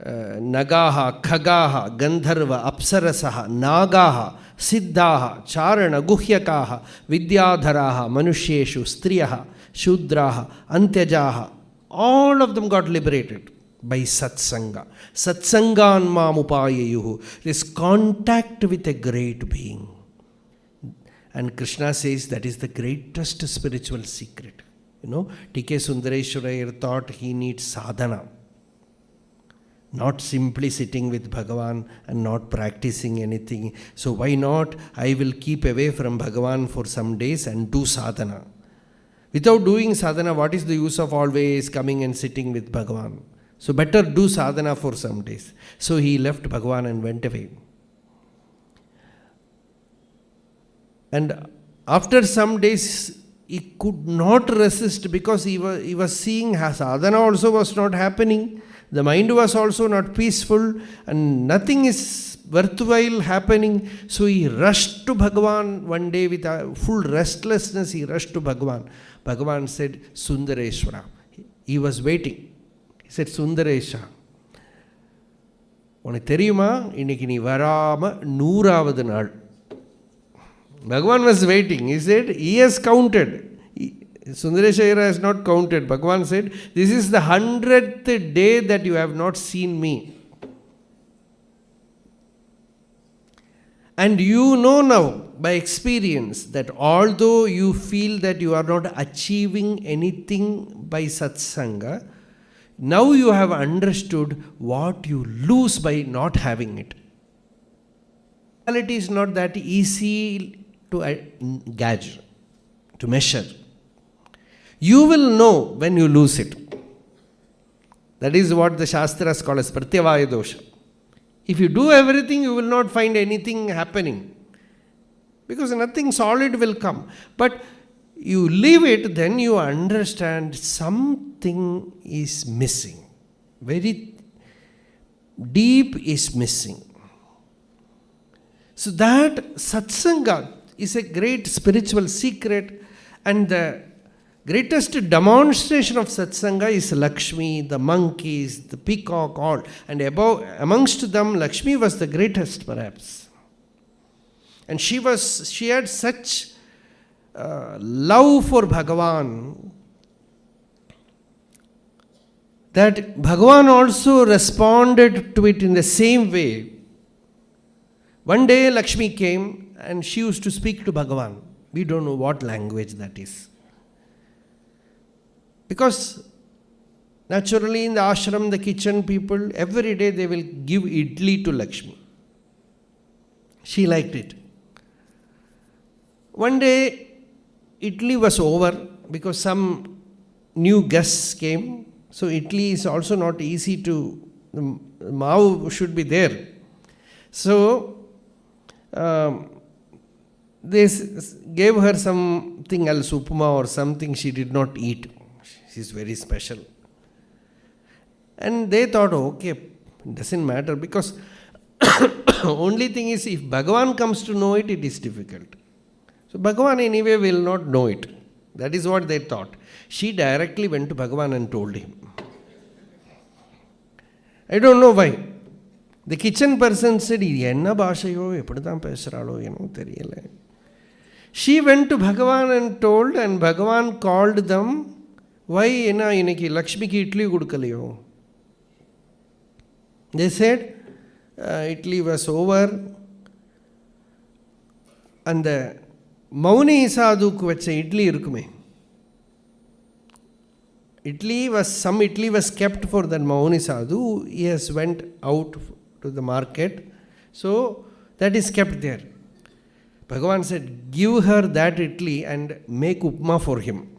Nagaha, Khagaha, Gandharva, Apsarasaha, Nagaha, Siddhaha, Charana, Guhyakaha, Vidyadharaha, Manusheshu, Striyaha, Shudraha, Antyajaha, all of them got liberated by Satsanga. Satsangan mamupayayuhu. This contact with a great being. And Krishna says that is the greatest spiritual secret. T.K. Sundareshwaraya thought he needs sadhana. Not simply sitting with Bhagavan and not practicing anything. So why not? I will keep away from Bhagavan for some days and do sadhana. Without doing sadhana, what is the use of always coming and sitting with Bhagavan? So better do sadhana for some days. So he left Bhagavan and went away. And after some days, he could not resist, because he was seeing sadhana also was not happening. The mind was also not peaceful and nothing is worthwhile happening. So he rushed to Bhagavan one day with a full restlessness. He rushed to Bhagavan. Bhagavan said, Sundareshwara. He was waiting. He said, Sundaresha, உனக்கு தெரியுமா இன்னைக்கு நீ வராம 100வது நாள். Bhagavan was waiting. He said, he has counted. Sundareshwara has not counted. Bhagavan said, this is the 100th day that you have not seen me. And you know now by experience that although you feel that you are not achieving anything by satsanga, now you have understood what you lose by not having it. Reality is not that easy to gauge, to measure. You will know when you lose it. That is what the Shastras call as Pratyavaya dosha. If you do everything, you will not find anything happening, because nothing solid will come. But you leave it, then you understand something is missing. Very deep is missing. So that satsanga is a great spiritual secret, and the greatest demonstration of satsanga is Lakshmi, the monkeys, the peacock, all. And amongst them, Lakshmi was the greatest perhaps. And she had such love for Bhagavan that Bhagavan also responded to it in the same way. One day Lakshmi came and she used to speak to Bhagavan We don't know what language that is. Because naturally in the ashram, the kitchen people, every day they will give idli to Lakshmi. She liked it. One day, idli was over because some new guests came. So idli is also not easy to, the maav should be there. So, they gave her something else, upma or something she did not eat. She is very special. And they thought, okay, it doesn't matter, because only thing is, if Bhagavan comes to know it, it is difficult. So Bhagavan anyway will not know it. That is what they thought. She directly went to Bhagavan and told him. I don't know why. The kitchen person said, "Enna bhashayo, eppadithaan pesralo, theriyala." She went to Bhagavan and told, and Bhagavan called them, "Why enna inaki Lakshmi ki idli kudukalayo?" They said, Idli was over, and the Mauni Sadhuku vacha idli irukume. Some idli was kept for that Mauni Sadhu. He has went out to the market. So that is kept there. Bhagavan said, give her that idli and make upma for him.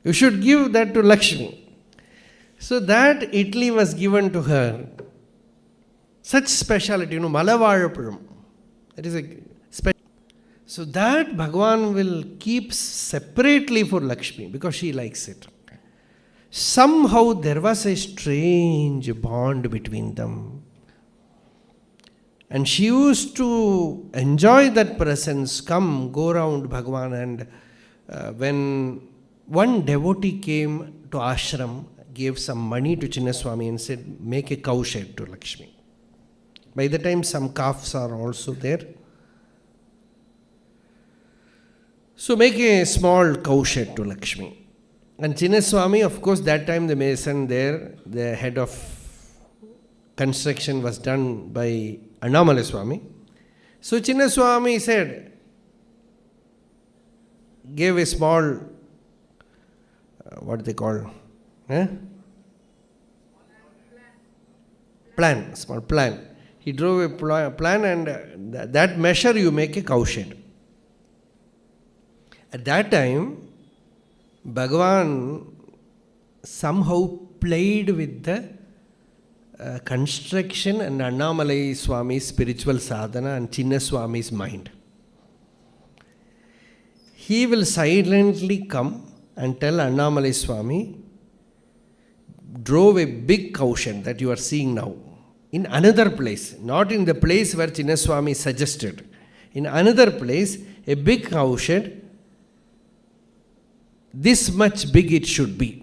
You should give that to Lakshmi. So that idli was given to her. Such speciality, Malavazhapalam. That is a special. So that Bhagavan will keep separately for Lakshmi because she likes it. Somehow there was a strange bond between them. And she used to enjoy that presence, go around Bhagavan. And when one devotee came to ashram, gave some money to Chinnaswami and said, make a cow shed to Lakshmi. By the time some calves are also there. So make a small cow shed to Lakshmi. And Chinnaswami, of course, that time the mason there, the head of construction was done by Annamalai Swami. So Chinnaswami said, gave a small, what they call, plan, small plan. He drove a plan, and that measure you make a cow shed. At that time, Bhagavan somehow played with the construction and Annamalai Swami's spiritual sadhana and Chinnaswami's mind. He will silently come and tell Annamalai Swami, drove a big cow shed that you are seeing now in another place, not in the place where Chinnaswami suggested. In another place, a big cow shed, this much big it should be.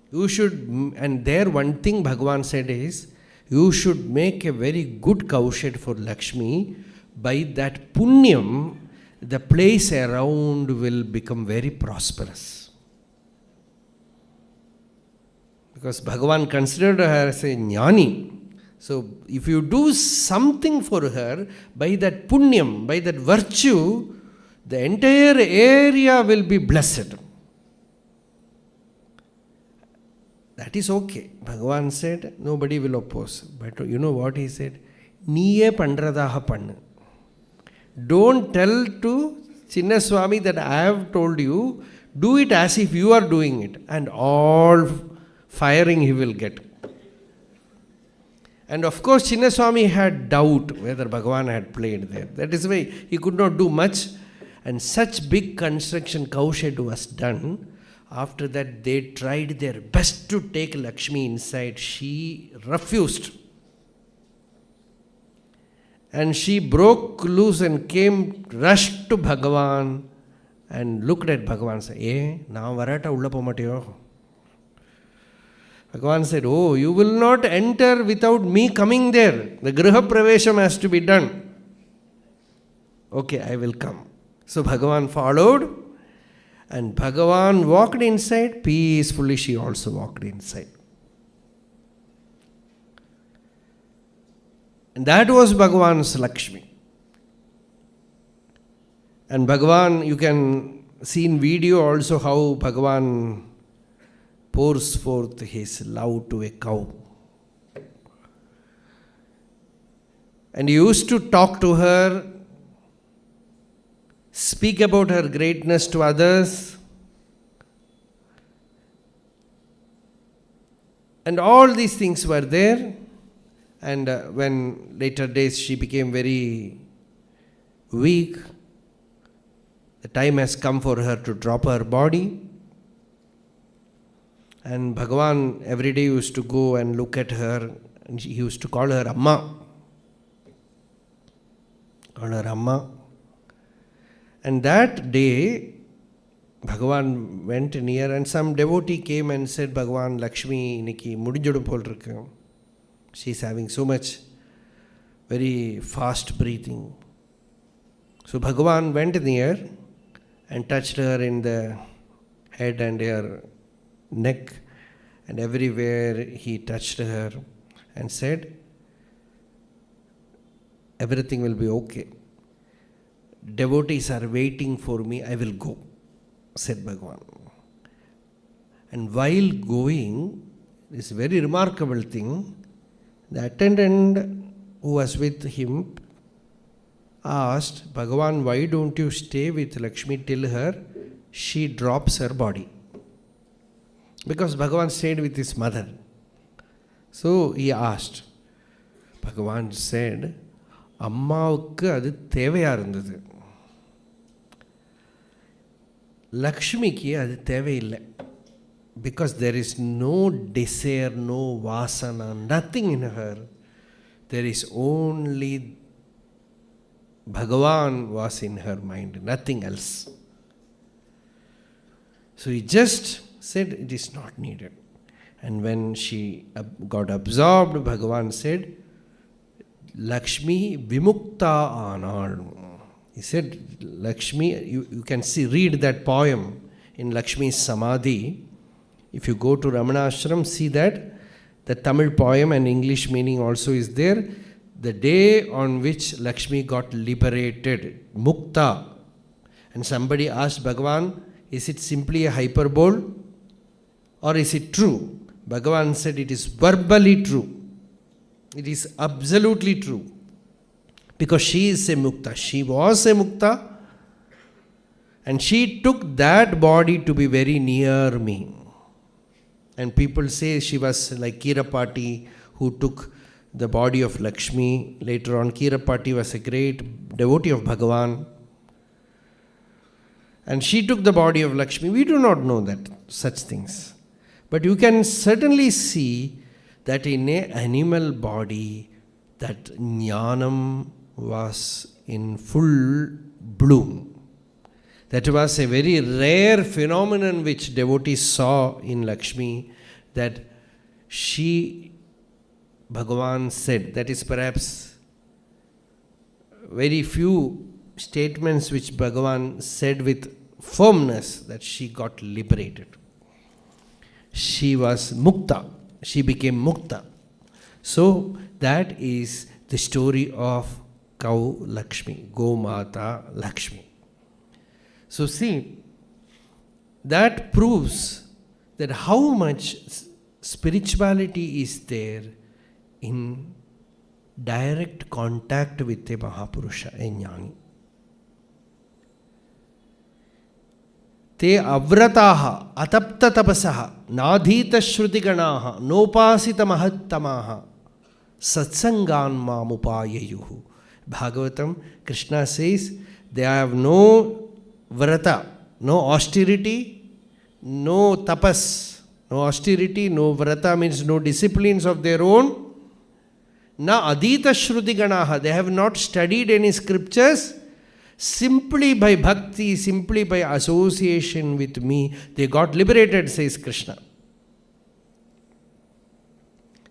You should, and there one thing Bhagavan said is, you should make a very good cow shed for Lakshmi. By that punyam, the place around will become very prosperous. Because Bhagavan considered her as a jnani. So if you do something for her, by that punyam, by that virtue, the entire area will be blessed. That is okay. Bhagavan said, nobody will oppose. But you know what he said? Niye pandradaha pannu. Don't tell to Chinnaswami that I have told you. Do it as if you are doing it. And all firing he will get. And of course, Chinnaswami had doubt whether Bhagavan had played there. That is why he could not do much. And such big construction cow shed was done. After that, they tried their best to take Lakshmi inside. She refused. And she broke loose and rushed to Bhagavan and looked at Bhagavan and said, now varata ulla pomatiyo. Bhagavan said, oh, you will not enter without me coming there. The Griha Pravesham has to be done. Okay, I will come. So Bhagavan followed. And Bhagavan walked inside, peacefully she also walked inside. And that was Bhagavan's Lakshmi. And Bhagavan, you can see in video also how Bhagavan pours forth his love to a cow. And he used to talk to her, speak about her greatness to others, and all these things were there. And when later days she became very weak, the time has come for her to drop her body. And Bhagavan every day used to go and look at her, and he used to call her Amma. Call her Amma. And that day, Bhagavan went near, and some devotee came and said, Bhagavan, Lakshmi, iniki mudinjudum pol irukku. She is having so much very fast breathing. So Bhagavan went near and touched her in the head and her neck, and everywhere he touched her and said, everything will be okay. Devotees are waiting for me, I will go, said Bhagavan. And while going, this very remarkable thing, the attendant who was with him asked, Bhagavan, why don't you stay with Lakshmi till she drops her body? Because Bhagavan stayed with his mother. So he asked. Bhagavan said, அம்மாவுக்கு அது தேவையாக இருந்தது, லக்ஷ்மிக்கு அது தேவையில்லை. Because there is no desire, no vasana, nothing in her. There is only Bhagavan was in her mind, nothing else. So he just said it is not needed. And when she got absorbed, Bhagavan said, Lakshmi vimukta aanal. He said, Lakshmi, you can see, read that poem in Lakshmi's Samadhi. If you go to Ramana ashram, see that the Tamil poem and English meaning also is there. The day on which Lakshmi got liberated, mukta. And somebody asked Bhagavan, is it simply a hyperbole or is it true? Bhagavan said it is verbally true. It is absolutely true. Because she is a mukta. She was a mukta. And she took that body to be very near me. And people say she was like Kirapati, who took the body of Lakshmi. Later on, Kirapati was a great devotee of Bhagavan. And she took the body of Lakshmi. We do not know that, such things. But you can certainly see that in an animal body, that jnanam was in full bloom. That was a very rare phenomenon which devotees saw in Lakshmi, that she, Bhagavan said, that is perhaps very few statements which Bhagavan said with firmness, that she got liberated. She was mukta. She became mukta. So that is the story of cow Lakshmi, Gomata Lakshmi. So see, that proves that how much spirituality is there in direct contact with a Mahapurusha, a Jnani. Te avrataha atapta tapasaha nadhita shrutiganaha nopasita mahattamaha satsangan mamupayayuhu. Bhagavatam, Krishna says, they have no vrata, no austerity, no tapas. No austerity, no vrata means no disciplines of their own. Na adita shrutiganaha, they have not studied any scriptures. Simply by bhakti, simply by association with me, they got liberated, says Krishna.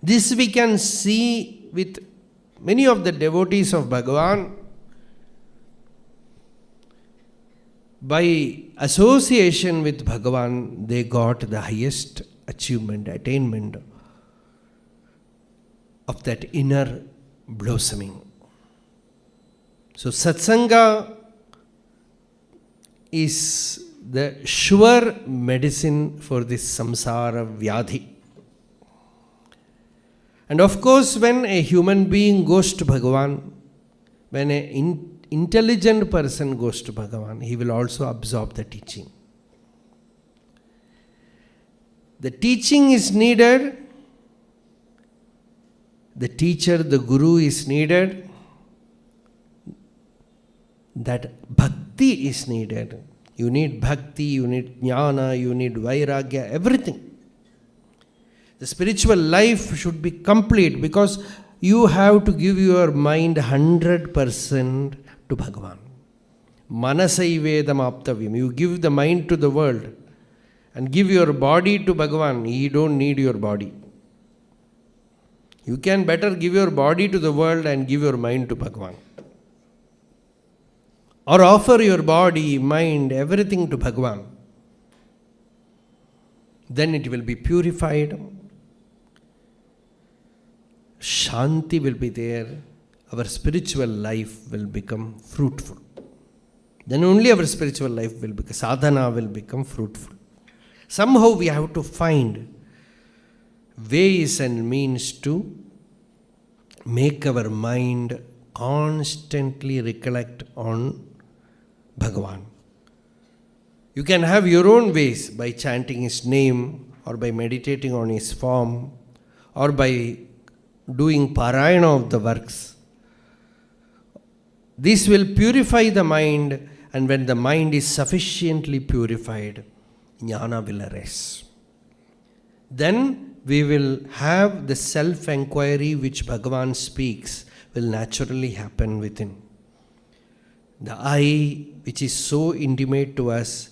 This we can see with many of the devotees of Bhagavan. By association with Bhagavan, they got the highest achievement, attainment of that inner blossoming. So Satsanga is the sure medicine for this samsara vyadhi. And of course, when a human being goes to Bhagavan, when an intelligent person goes to Bhagavan, he will also absorb the teaching. The teaching is needed, the teacher, the guru is needed, that bhakti is needed. You need bhakti, you need jnana, you need vairagya, everything. The spiritual life should be complete because you have to give your mind 100% to Bhagavan. Manasaivedam aptavyam. You give the mind to the world and give your body to Bhagavan. He don't need your body. You can better give your body to the world and give your mind to Bhagavan. Or offer your body, mind, everything to Bhagavan. Then it will be purified. Shanti will be there. Our spiritual life will become fruitful. Then only our spiritual life will become, sadhana will become fruitful. Somehow we have to find ways and means to make our mind constantly recollect on Bhagavan. You can have your own ways by chanting His name or by meditating on His form or by doing parayana of the works. This will purify the mind, and when the mind is sufficiently purified, jnana will arise. Then we will have the self-enquiry which Bhagavan speaks will naturally happen within. The I, which is so intimate to us,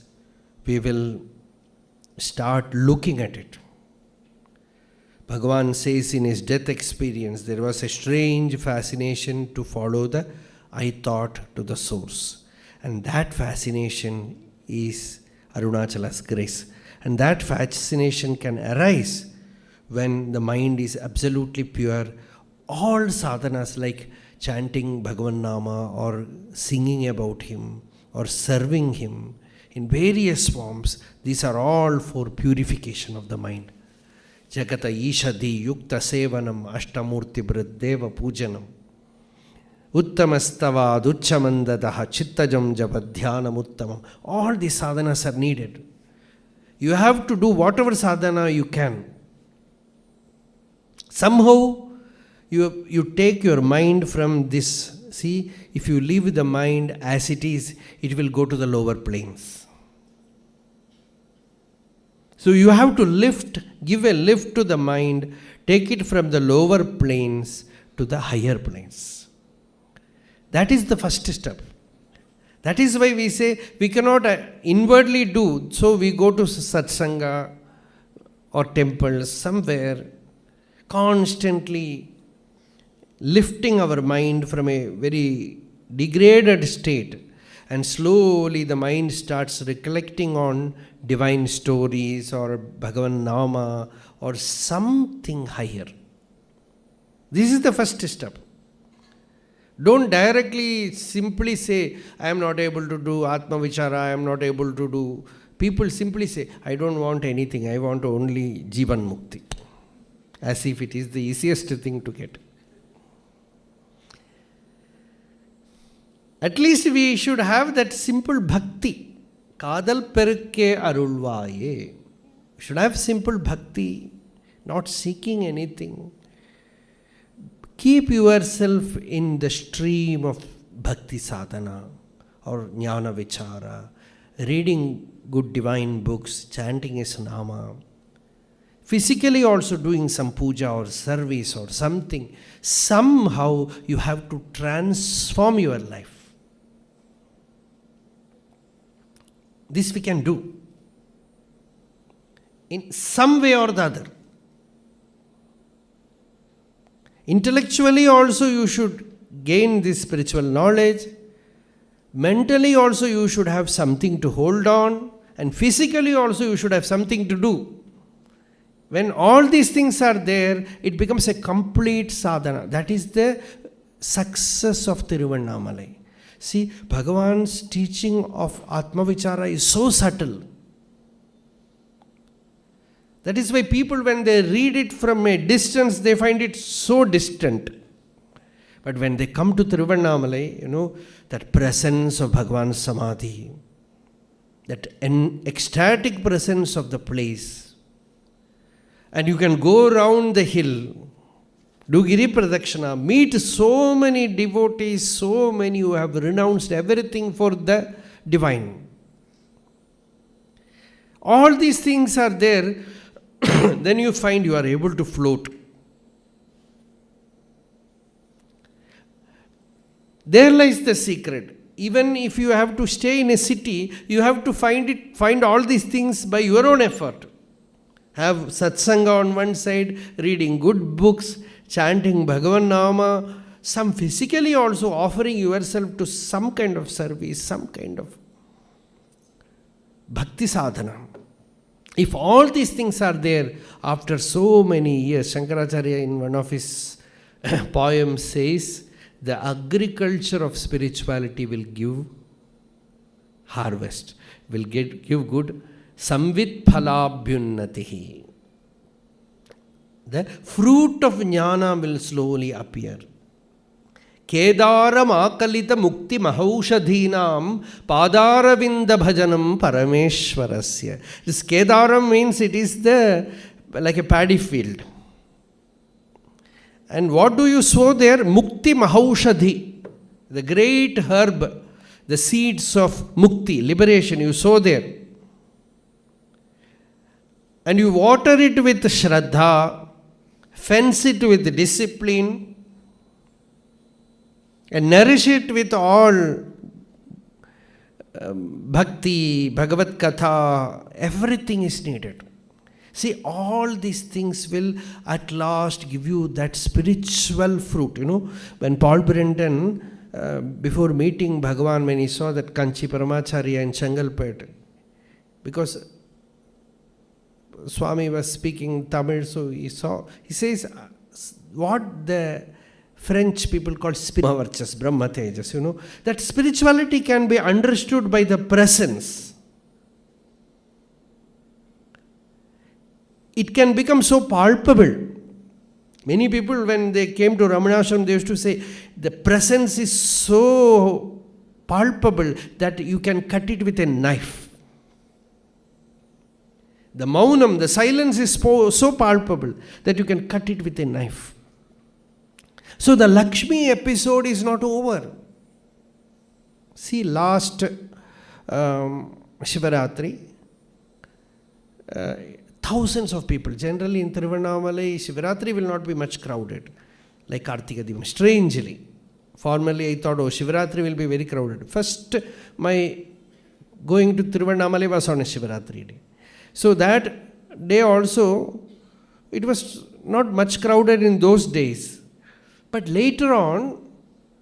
we will start looking at it. Bhagavan says in his death experience, there was a strange fascination to follow the I thought to the source. And that fascination is Arunachala's grace. And that fascination can arise when the mind is absolutely pure. All sadhanas like chanting Bhagavan Nama or singing about Him or serving Him in various forms, these are all for purification of the mind. Jagata Ishadi Yukta Sevanam Ashtamurti Bradeva Pujanam Uttamastavad Uchamandadaha Chittajam Jabadhyanam Uttamam. All these sadhanas are needed. You have to do whatever sadhana you can. Somehow you take your mind from this. See, if you leave the mind as it is, it will go to the lower planes. So you have to give a lift to the mind, take it from the lower planes to the higher planes. That is the first step. That is why we say we cannot inwardly do, so we go to satsanga or temples somewhere, constantly lifting our mind from a very degraded state, and slowly the mind starts recollecting on divine stories or Bhagavan Nama or something higher. This is the first step. Don't directly simply say, I am not able to do Atma Vichara, I am not able to do. People simply say, I don't want anything, I want only Jivan Mukti. As if it is the easiest thing to get. At least we should have that simple bhakti. Kadal perukke arulvaye. We should have simple bhakti, not seeking anything. Keep yourself in the stream of bhakti sadhana or jnana vichara, reading good divine books, chanting His nama. Physically also doing some puja or service or something. Somehow you have to transform your life. This we can do in some way or the other. Intellectually also you should gain this spiritual knowledge. Mentally also you should have something to hold on. And physically also you should have something to do. When all these things are there, it becomes a complete sadhana. That is the success of Tiruvannamalai. See, Bhagavan's teaching of Atma Vichara is so subtle. That is why people, when they read it from a distance, they find it so distant. But when they come to Tiruvannamalai, that presence of Bhagavan's Samadhi, that ecstatic presence of the place, and you can go around the hill, do Giri Pradakshina, meet so many devotees, so many who have renounced everything for the divine. All these things are there, then you find you are able to float. There lies the secret. Even if you have to stay in a city, you have to find all these things by your own effort. Have Satsanga on one side, reading good books, chanting Bhagavan Nama, some physically also offering yourself to some kind of service, some kind of bhakti sadhana. If all these things are there, after so many years, Shankaracharya in one of his poems says, the agriculture of spirituality will give harvest, will give good samvit phalabhyunnatihi. The fruit of jnana will slowly appear. Kedaram akalita mukti mahaushadhinam padaravinda bhajanam parameshwarasya. This Kedaram means it is like a paddy field. And what do you sow there? Mukti mahaushadhi, the great herb, the seeds of mukti, liberation, you sow there. And you water it with shraddha, fence it with discipline, and nourish it with all bhakti, Bhagavad Katha, everything is needed. See, all these things will at last give you that spiritual fruit. When Paul Brenton, before meeting Bhagavan, when he saw that Kanchi Paramacharya in Changalpet, because Swami was speaking Tamil, so he says, what the French people call spiritual Brahma Tejas, that spirituality can be understood by the presence. It can become so palpable. Many people, when they came to RamanaCharana, they used to say, the presence is so palpable that you can cut it with a knife. The maunam, the silence is so palpable that you can cut it with a knife. So the Lakshmi episode is not over. See, last Shivaratri, thousands of people. Generally in Tiruvannamalai, Shivaratri will not be much crowded, like Kartika Deepam. Strangely, formerly I thought, Shivaratri will be very crowded. First, my going to Tiruvannamalai was on a Shivaratri day. So that day also, it was not much crowded in those days. But later on,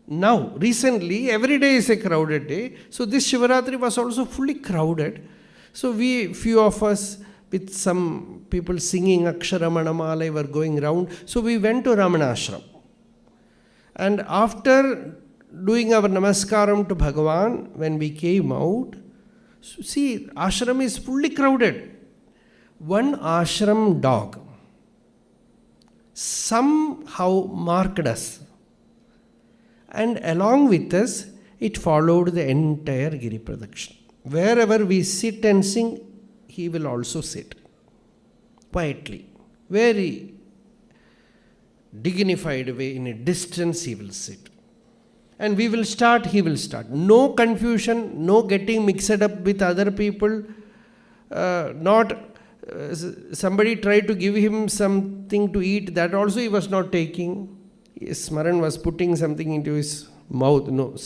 now, recently, every day is a crowded day. So this Shivaratri was also fully crowded. So few of us, with some people singing Aksharamanamala were going round. So we went to RamanaCharana. And after doing our namaskaram to Bhagavan, when we came out, see, ashram is fully crowded. One ashram dog somehow marked us. And along with us, it followed the entire Giri Pradakshina. Wherever we sit and sing, he will also sit quietly, very dignified way, in a distance he will sit. And we will start, he will start. No confusion, no getting mixed up with other people, somebody tried to give him something to eat, that also he was not taking. Smaran was putting something into his mouth. No,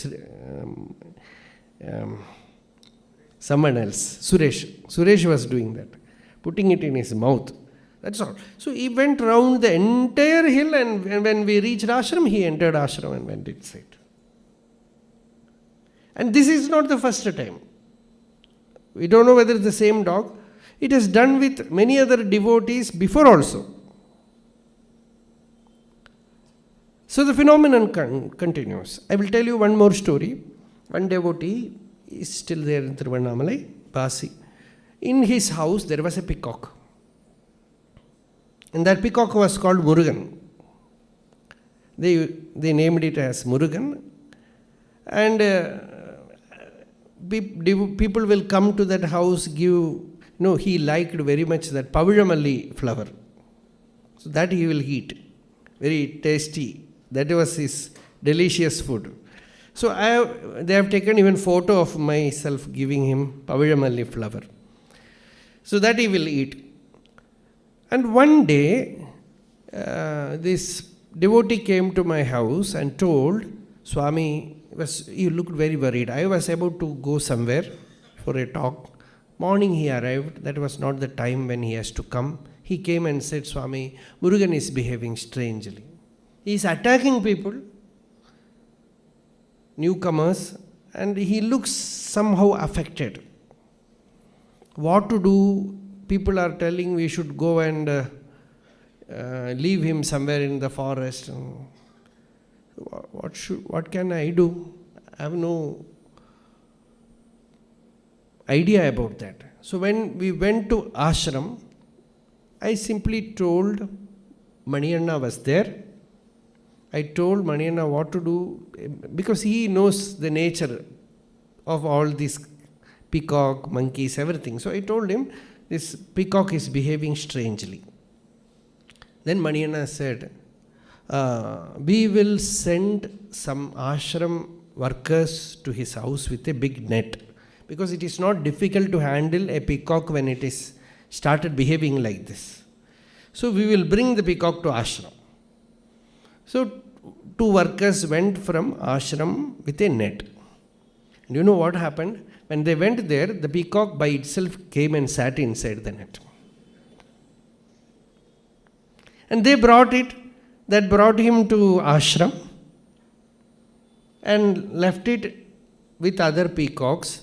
someone else, Suresh was doing that, putting it in his mouth. That's all. So he went round the entire hill, and when we reached ashram, he entered ashram and went inside. And this is not the first time. We don't know whether it's the same dog. It is done with many other devotees before also. So the phenomenon continues. I will tell you one more story. One devotee is still there in Tiruvannamalai, Pasi. In his house there was a peacock. And that peacock was called Murugan. They named it as Murugan. And people will come to that house, he liked very much that Pavulamalli flower. So that he will eat. Very tasty. That was his delicious food. So they have taken even photo of myself giving him Pavulamalli flower. So that he will eat. And one day, this devotee came to my house and told, Swami, he looked very worried. I was about to go somewhere for a talk. Morning he arrived. That was not the time when he has to come. He came and said, Swami, Murugan is behaving strangely. He is attacking people, newcomers, and he looks somehow affected. What to do? People are telling we should go and leave him somewhere in the forest. What can I do? I have no idea about that. So when we went to ashram, I simply told, Manianna was there. I told Manianna what to do, because he knows the nature of all these peacock, monkeys, everything. So I told him, this peacock is behaving strangely. Then Manianna said, we will send some ashram workers to his house with a big net, because it is not difficult to handle a peacock when it is started behaving like this. So we will bring the peacock to ashram. So 2 workers went from ashram with a net. And you know what happened? When they went there, the peacock by itself came and sat inside the net. And they brought it, that brought him to ashram and left it with other peacocks.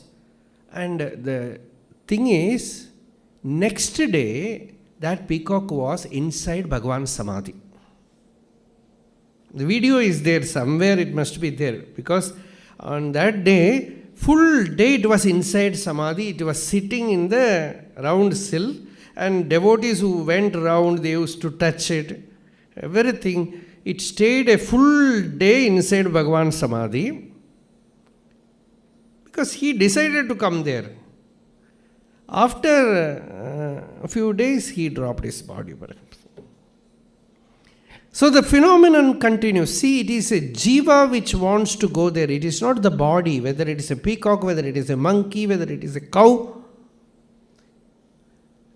And the thing is, next day, that peacock was inside Bhagavan's Samadhi. The video is there somewhere, it must be there, because on that day, full day it was inside Samadhi, it was sitting in the round sill, and devotees who went round, they used to touch it, everything. It stayed a full day inside Bhagavan's Samadhi, because he decided to come there. After a few days, he dropped his body. So the phenomenon continues. See, it is a jiva which wants to go there. It is not the body, whether it is a peacock, whether it is a monkey, whether it is a cow,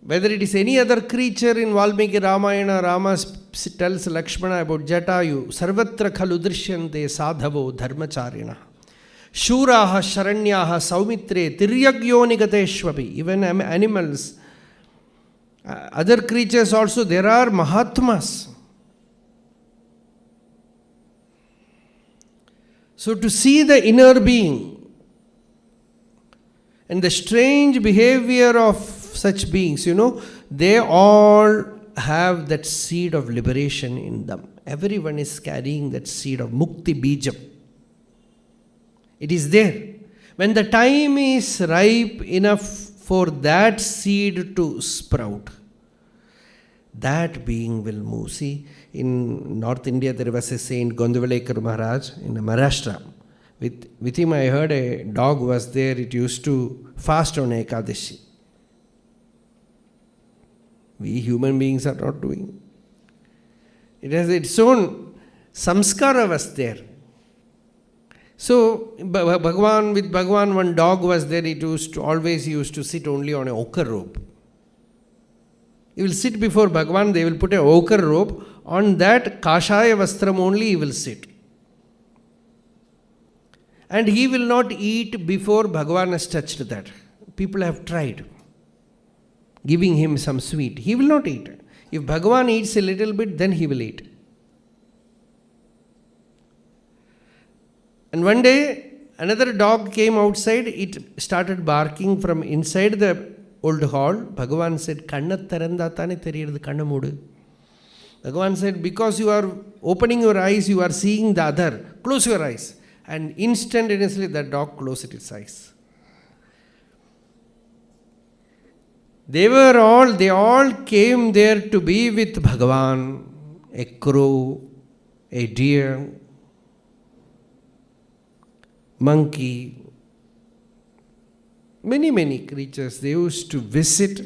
whether it is any other creature. In Valmiki Ramayana, Rama tells Lakshmana about Jatayu, Sarvatra khalu drishyante sadhavo dharmacharina. Shuraha sharanyaha saumitre tiryagyonigateshvapi. Even animals, other creatures also, there are mahatmas. So to see the inner being and the strange behavior of such beings, they all have that seed of liberation in them. Everyone is carrying that seed of mukti bijam. It is there. When the time is ripe enough for that seed to sprout, that being will move. See, in North India there was a saint, Gondavalekar Maharaj, in Maharashtra. With him I heard a dog was there, it used to fast on Ekadashi. We human beings are not doing. It has its own samskara was there. So, with Bhagavan, one dog was there, he used to sit only on an ochre rope. He will sit before Bhagavan, they will put an ochre rope, on that kashaya vastram only he will sit. And he will not eat before Bhagavan has touched that. People have tried giving him some sweet. He will not eat. If Bhagavan eats a little bit, then he will eat. And one day, another dog came outside, it started barking from inside the old hall, Bhagavan said, Kanna tharanda thane theriyirudhu, kanna moodu. Bhagavan said, because you are opening your eyes, you are seeing the other. Close your eyes. And instantaneously the dog closed its eyes. They all came there to be with Bhagavan. A crow, a deer, monkey, many creatures. They used to visit.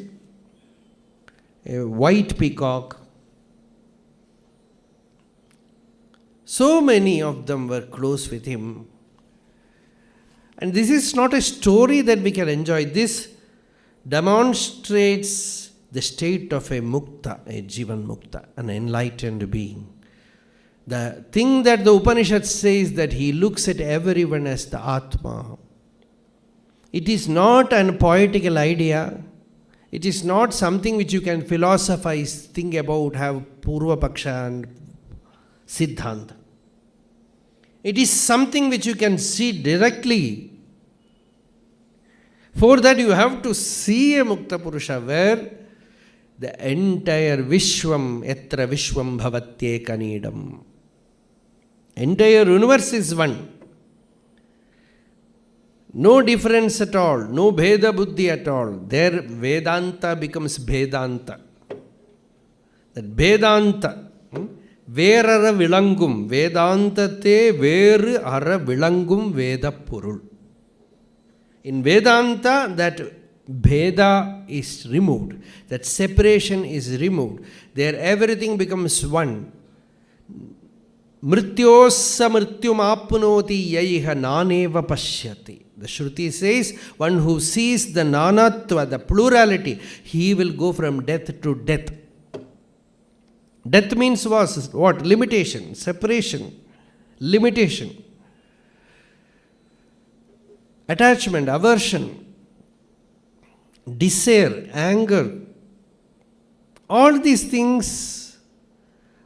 A white peacock. So many of them were close with him. And this is not a story that we can enjoy. This demonstrates the state of a mukta, a jivan mukta, an enlightened being. The thing that the Upanishad says that he looks at everyone as the Atma. It is not an poetical idea. It is not something which you can philosophize, think about, have Purva Paksha and Siddhanta. It is something which you can see directly. For that you have to see a Mukta Purusha where the entire Vishwam, Etra Vishwam Bhavatyeka Needam. Entire universe is one. No difference at all, no Bheda Buddhi at all. There Vedanta becomes Bhedanta. That Vedanta, Verara Vilangum, Vedantate Veru Ara Vilangum Veda Purul. In Vedanta, that Bheda is removed, that separation is removed. There everything becomes one. Mrityosa mrityum apnoti yaiha naneva pashyati. The Shruti says, one who sees the nanatva, the plurality, he will go from death to death. Death means what? Limitation, separation, limitation, attachment, aversion, desire, anger. All these things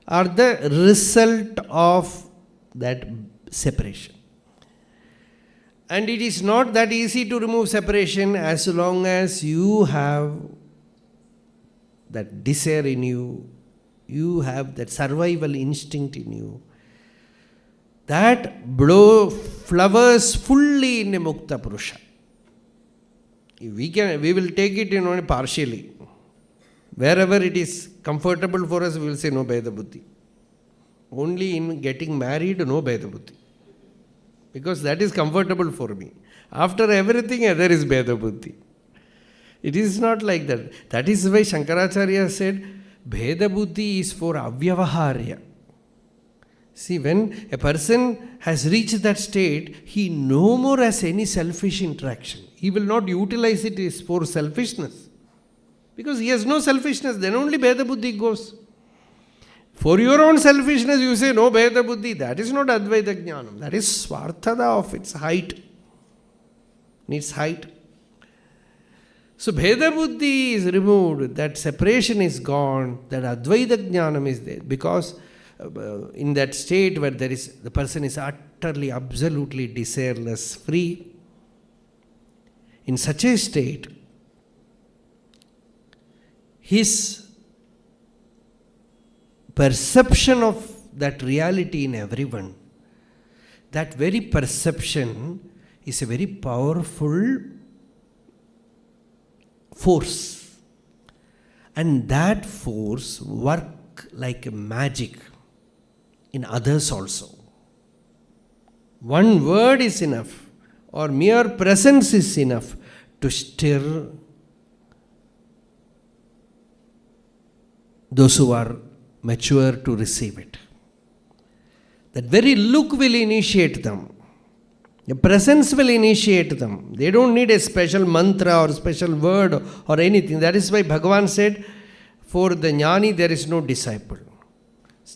are the result of that separation. And it is not that easy to remove separation as long as you have that desire in you, you have that survival instinct in you. That flowers fully in a Mukta Purusha. We will take it in only partially. Wherever it is comfortable for us, we will say no Bheda Buddhi. Only in getting married, no Bheda Buddhi. Because that is comfortable for me. After everything, there is Bheda Buddhi. It is not like that. That is why Shankaracharya said, Bheda Buddhi is for avyavaharya. See, when a person has reached that state, he no more has any selfish interaction. He will not utilize it for selfishness. Because he has no selfishness, then only Bheda Buddhi goes. For your own selfishness, you say no Bheda Buddhi. That is not Advaita Jnanam. That is Swarthada of its height. Needs height. So Bheda Buddhi is removed, that separation is gone, that Advaita Jnanam is there. Because in that state where the person is utterly, absolutely desireless, free, in such a state, his perception of that reality in everyone, that very perception is a very powerful force. And that force works like magic in others also. One word is enough, or mere presence is enough to stir those who are mature to receive it. That very look will initiate them. The presence will initiate them. They don't need a special mantra or special word or anything. That is why Bhagavan said, for the jnani there is no disciple.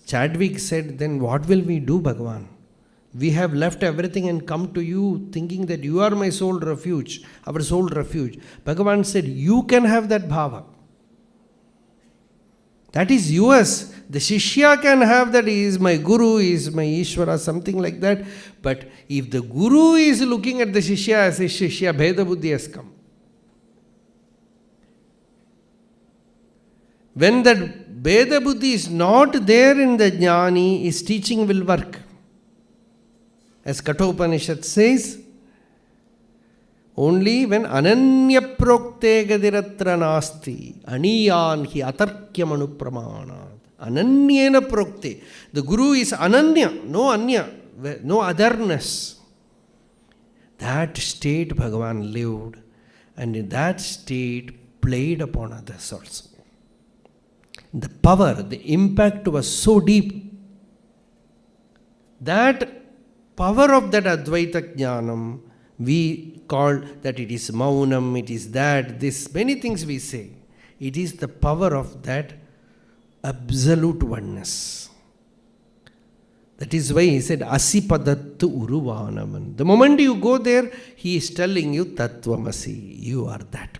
Chadwick said, then what will we do, Bhagavan? We have left everything and come to you thinking that you are my sole refuge, our sole refuge. Bhagavan said, you can have that bhava. That is yours. The Shishya can have that, he is my Guru, he is my Ishvara, something like that. But if the Guru is looking at the Shishya as a Shishya, Bheda Buddhi has come. When that Beda Buddhi is not there in the Jnani, his teaching will work. As Kathopanishad says, only when Ananya Prokte Gadiratra Nasti, Aniyan hi Atarkyam Anupramanat. Ananyena Prokte. The Guru is Ananya, no Anya, no otherness. That state Bhagavan lived, and in that state played upon others also. The power, the impact was so deep. That power of that Advaita Jnanam, we call that it is Maunam, it is that, this, many things we say. It is the power of that absolute oneness. That is why he said, Asipadattu Uruvanaman. The moment you go there, he is telling you, Tattvamasi, you are that.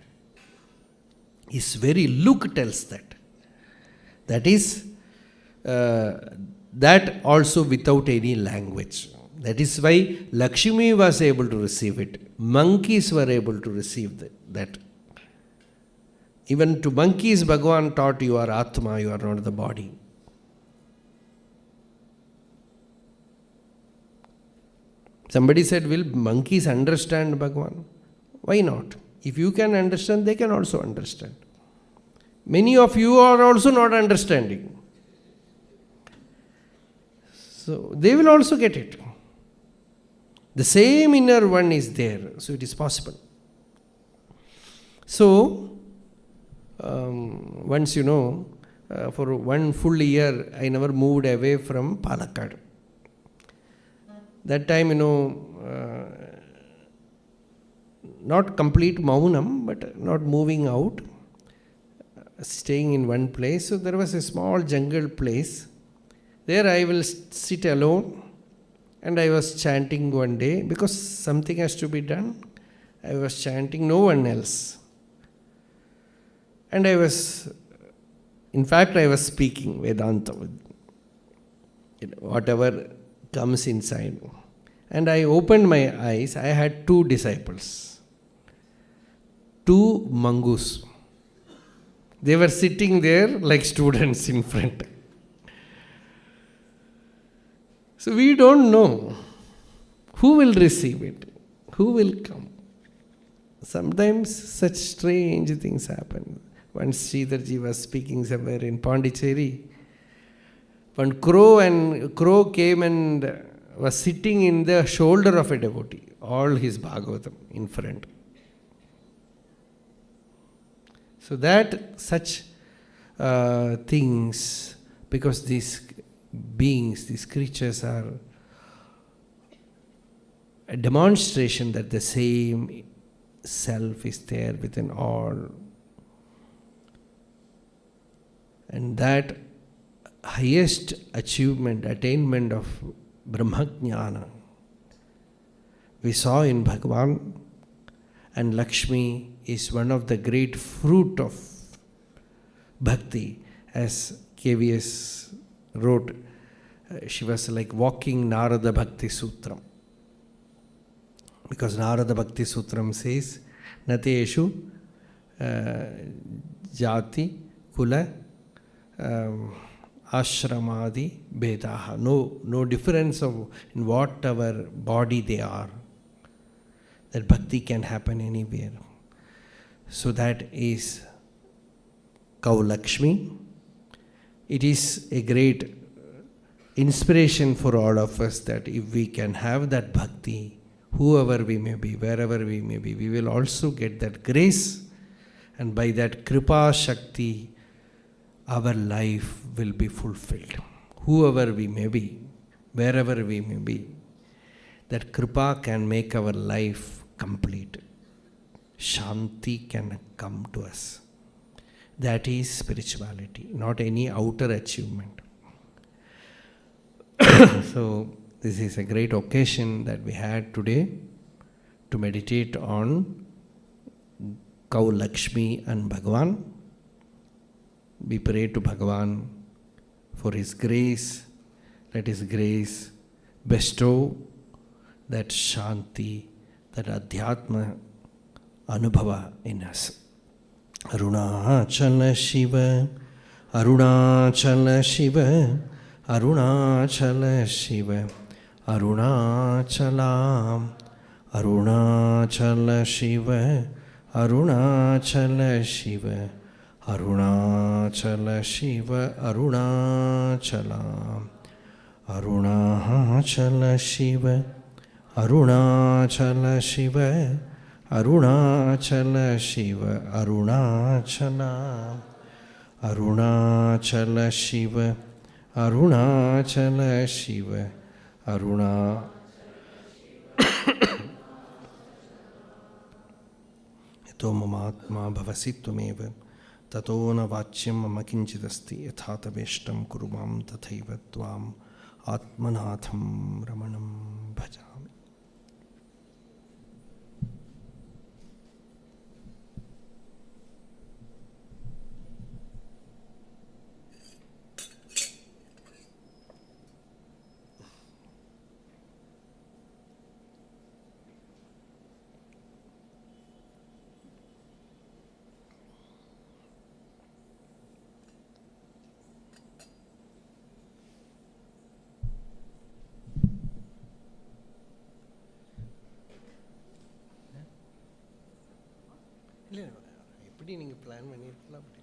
His very look tells that. That is, that also without any language. That is why Lakshmi was able to receive it. Monkeys were able to receive that. Even to monkeys, Bhagavan taught, you are Atma, you are not the body. Somebody said, will monkeys understand Bhagavan? Why not? If you can understand, they can also understand. Many of you are also not understanding. So they will also get it. The same inner one is there, so it is possible. So, once for 1 full year, I never moved away from Palakkad. That time, not complete Maunam, but not moving out, staying in one place. So there was a small jungle place. There I will sit alone, and I was chanting one day, because something has to be done. I was chanting, no one else. And I was speaking Vedanta, whatever comes inside. And I opened my eyes. I had 2 disciples, 2 mongoose. They were sitting there like students in front. So we don't know who will receive it, who will come. Sometimes such strange things happen. Once Sridharji was speaking somewhere in Pondicherry. One crow came and was sitting in the shoulder of a devotee, all his Bhagavatam in front. So that such things, because these beings, these creatures are a demonstration that the same self is there within all. And that highest attainment of Brahmajnana, we saw in Bhagavan, and Lakshmi is one of the great fruit of bhakti. As KVS wrote, she was like walking Narada Bhakti Sutram. Because Narada Bhakti Sutram says, Nateshu Jati Kula Ashramadi Bedaha. No difference of in whatever body they are. That bhakti can happen anywhere. So that is Kau Lakshmi. It is a great inspiration for all of us that if we can have that bhakti, whoever we may be, wherever we may be, we will also get that grace, and by that Kripa Shakti, our life will be fulfilled. Whoever we may be, wherever we may be, that Kripa can make our life complete. Shanti can come to us. That is spirituality, not any outer achievement. So, this is a great occasion that we had today to meditate on Kau Lakshmi and Bhagavan. We pray to Bhagavan for His grace. Let His grace bestow that Shanti, that Adhyatma Anubhava in us. Arunachala Shiva, Arunachala Shiva, Arunachala Shiva, Arunachalam, Arunachala Shiva, Arunachala Shiva, Arunachala Shiva, Arunachalam, Arunachala Shiva, Arunachala Shiva, Arunachala Shiva, Arunachalam, Arunachala Shiva, Arunachala Shiva, Aruna. Yato mamatma bhavasi tvameva, tato na vachyam mama kinchidasti, yatha taveshtam kurumam tathaiva tvam atmanatham ramanam bhajami. இல்லை எப்படி நீங்கள் plan பண்ணியிருக்கலாம் அப்படி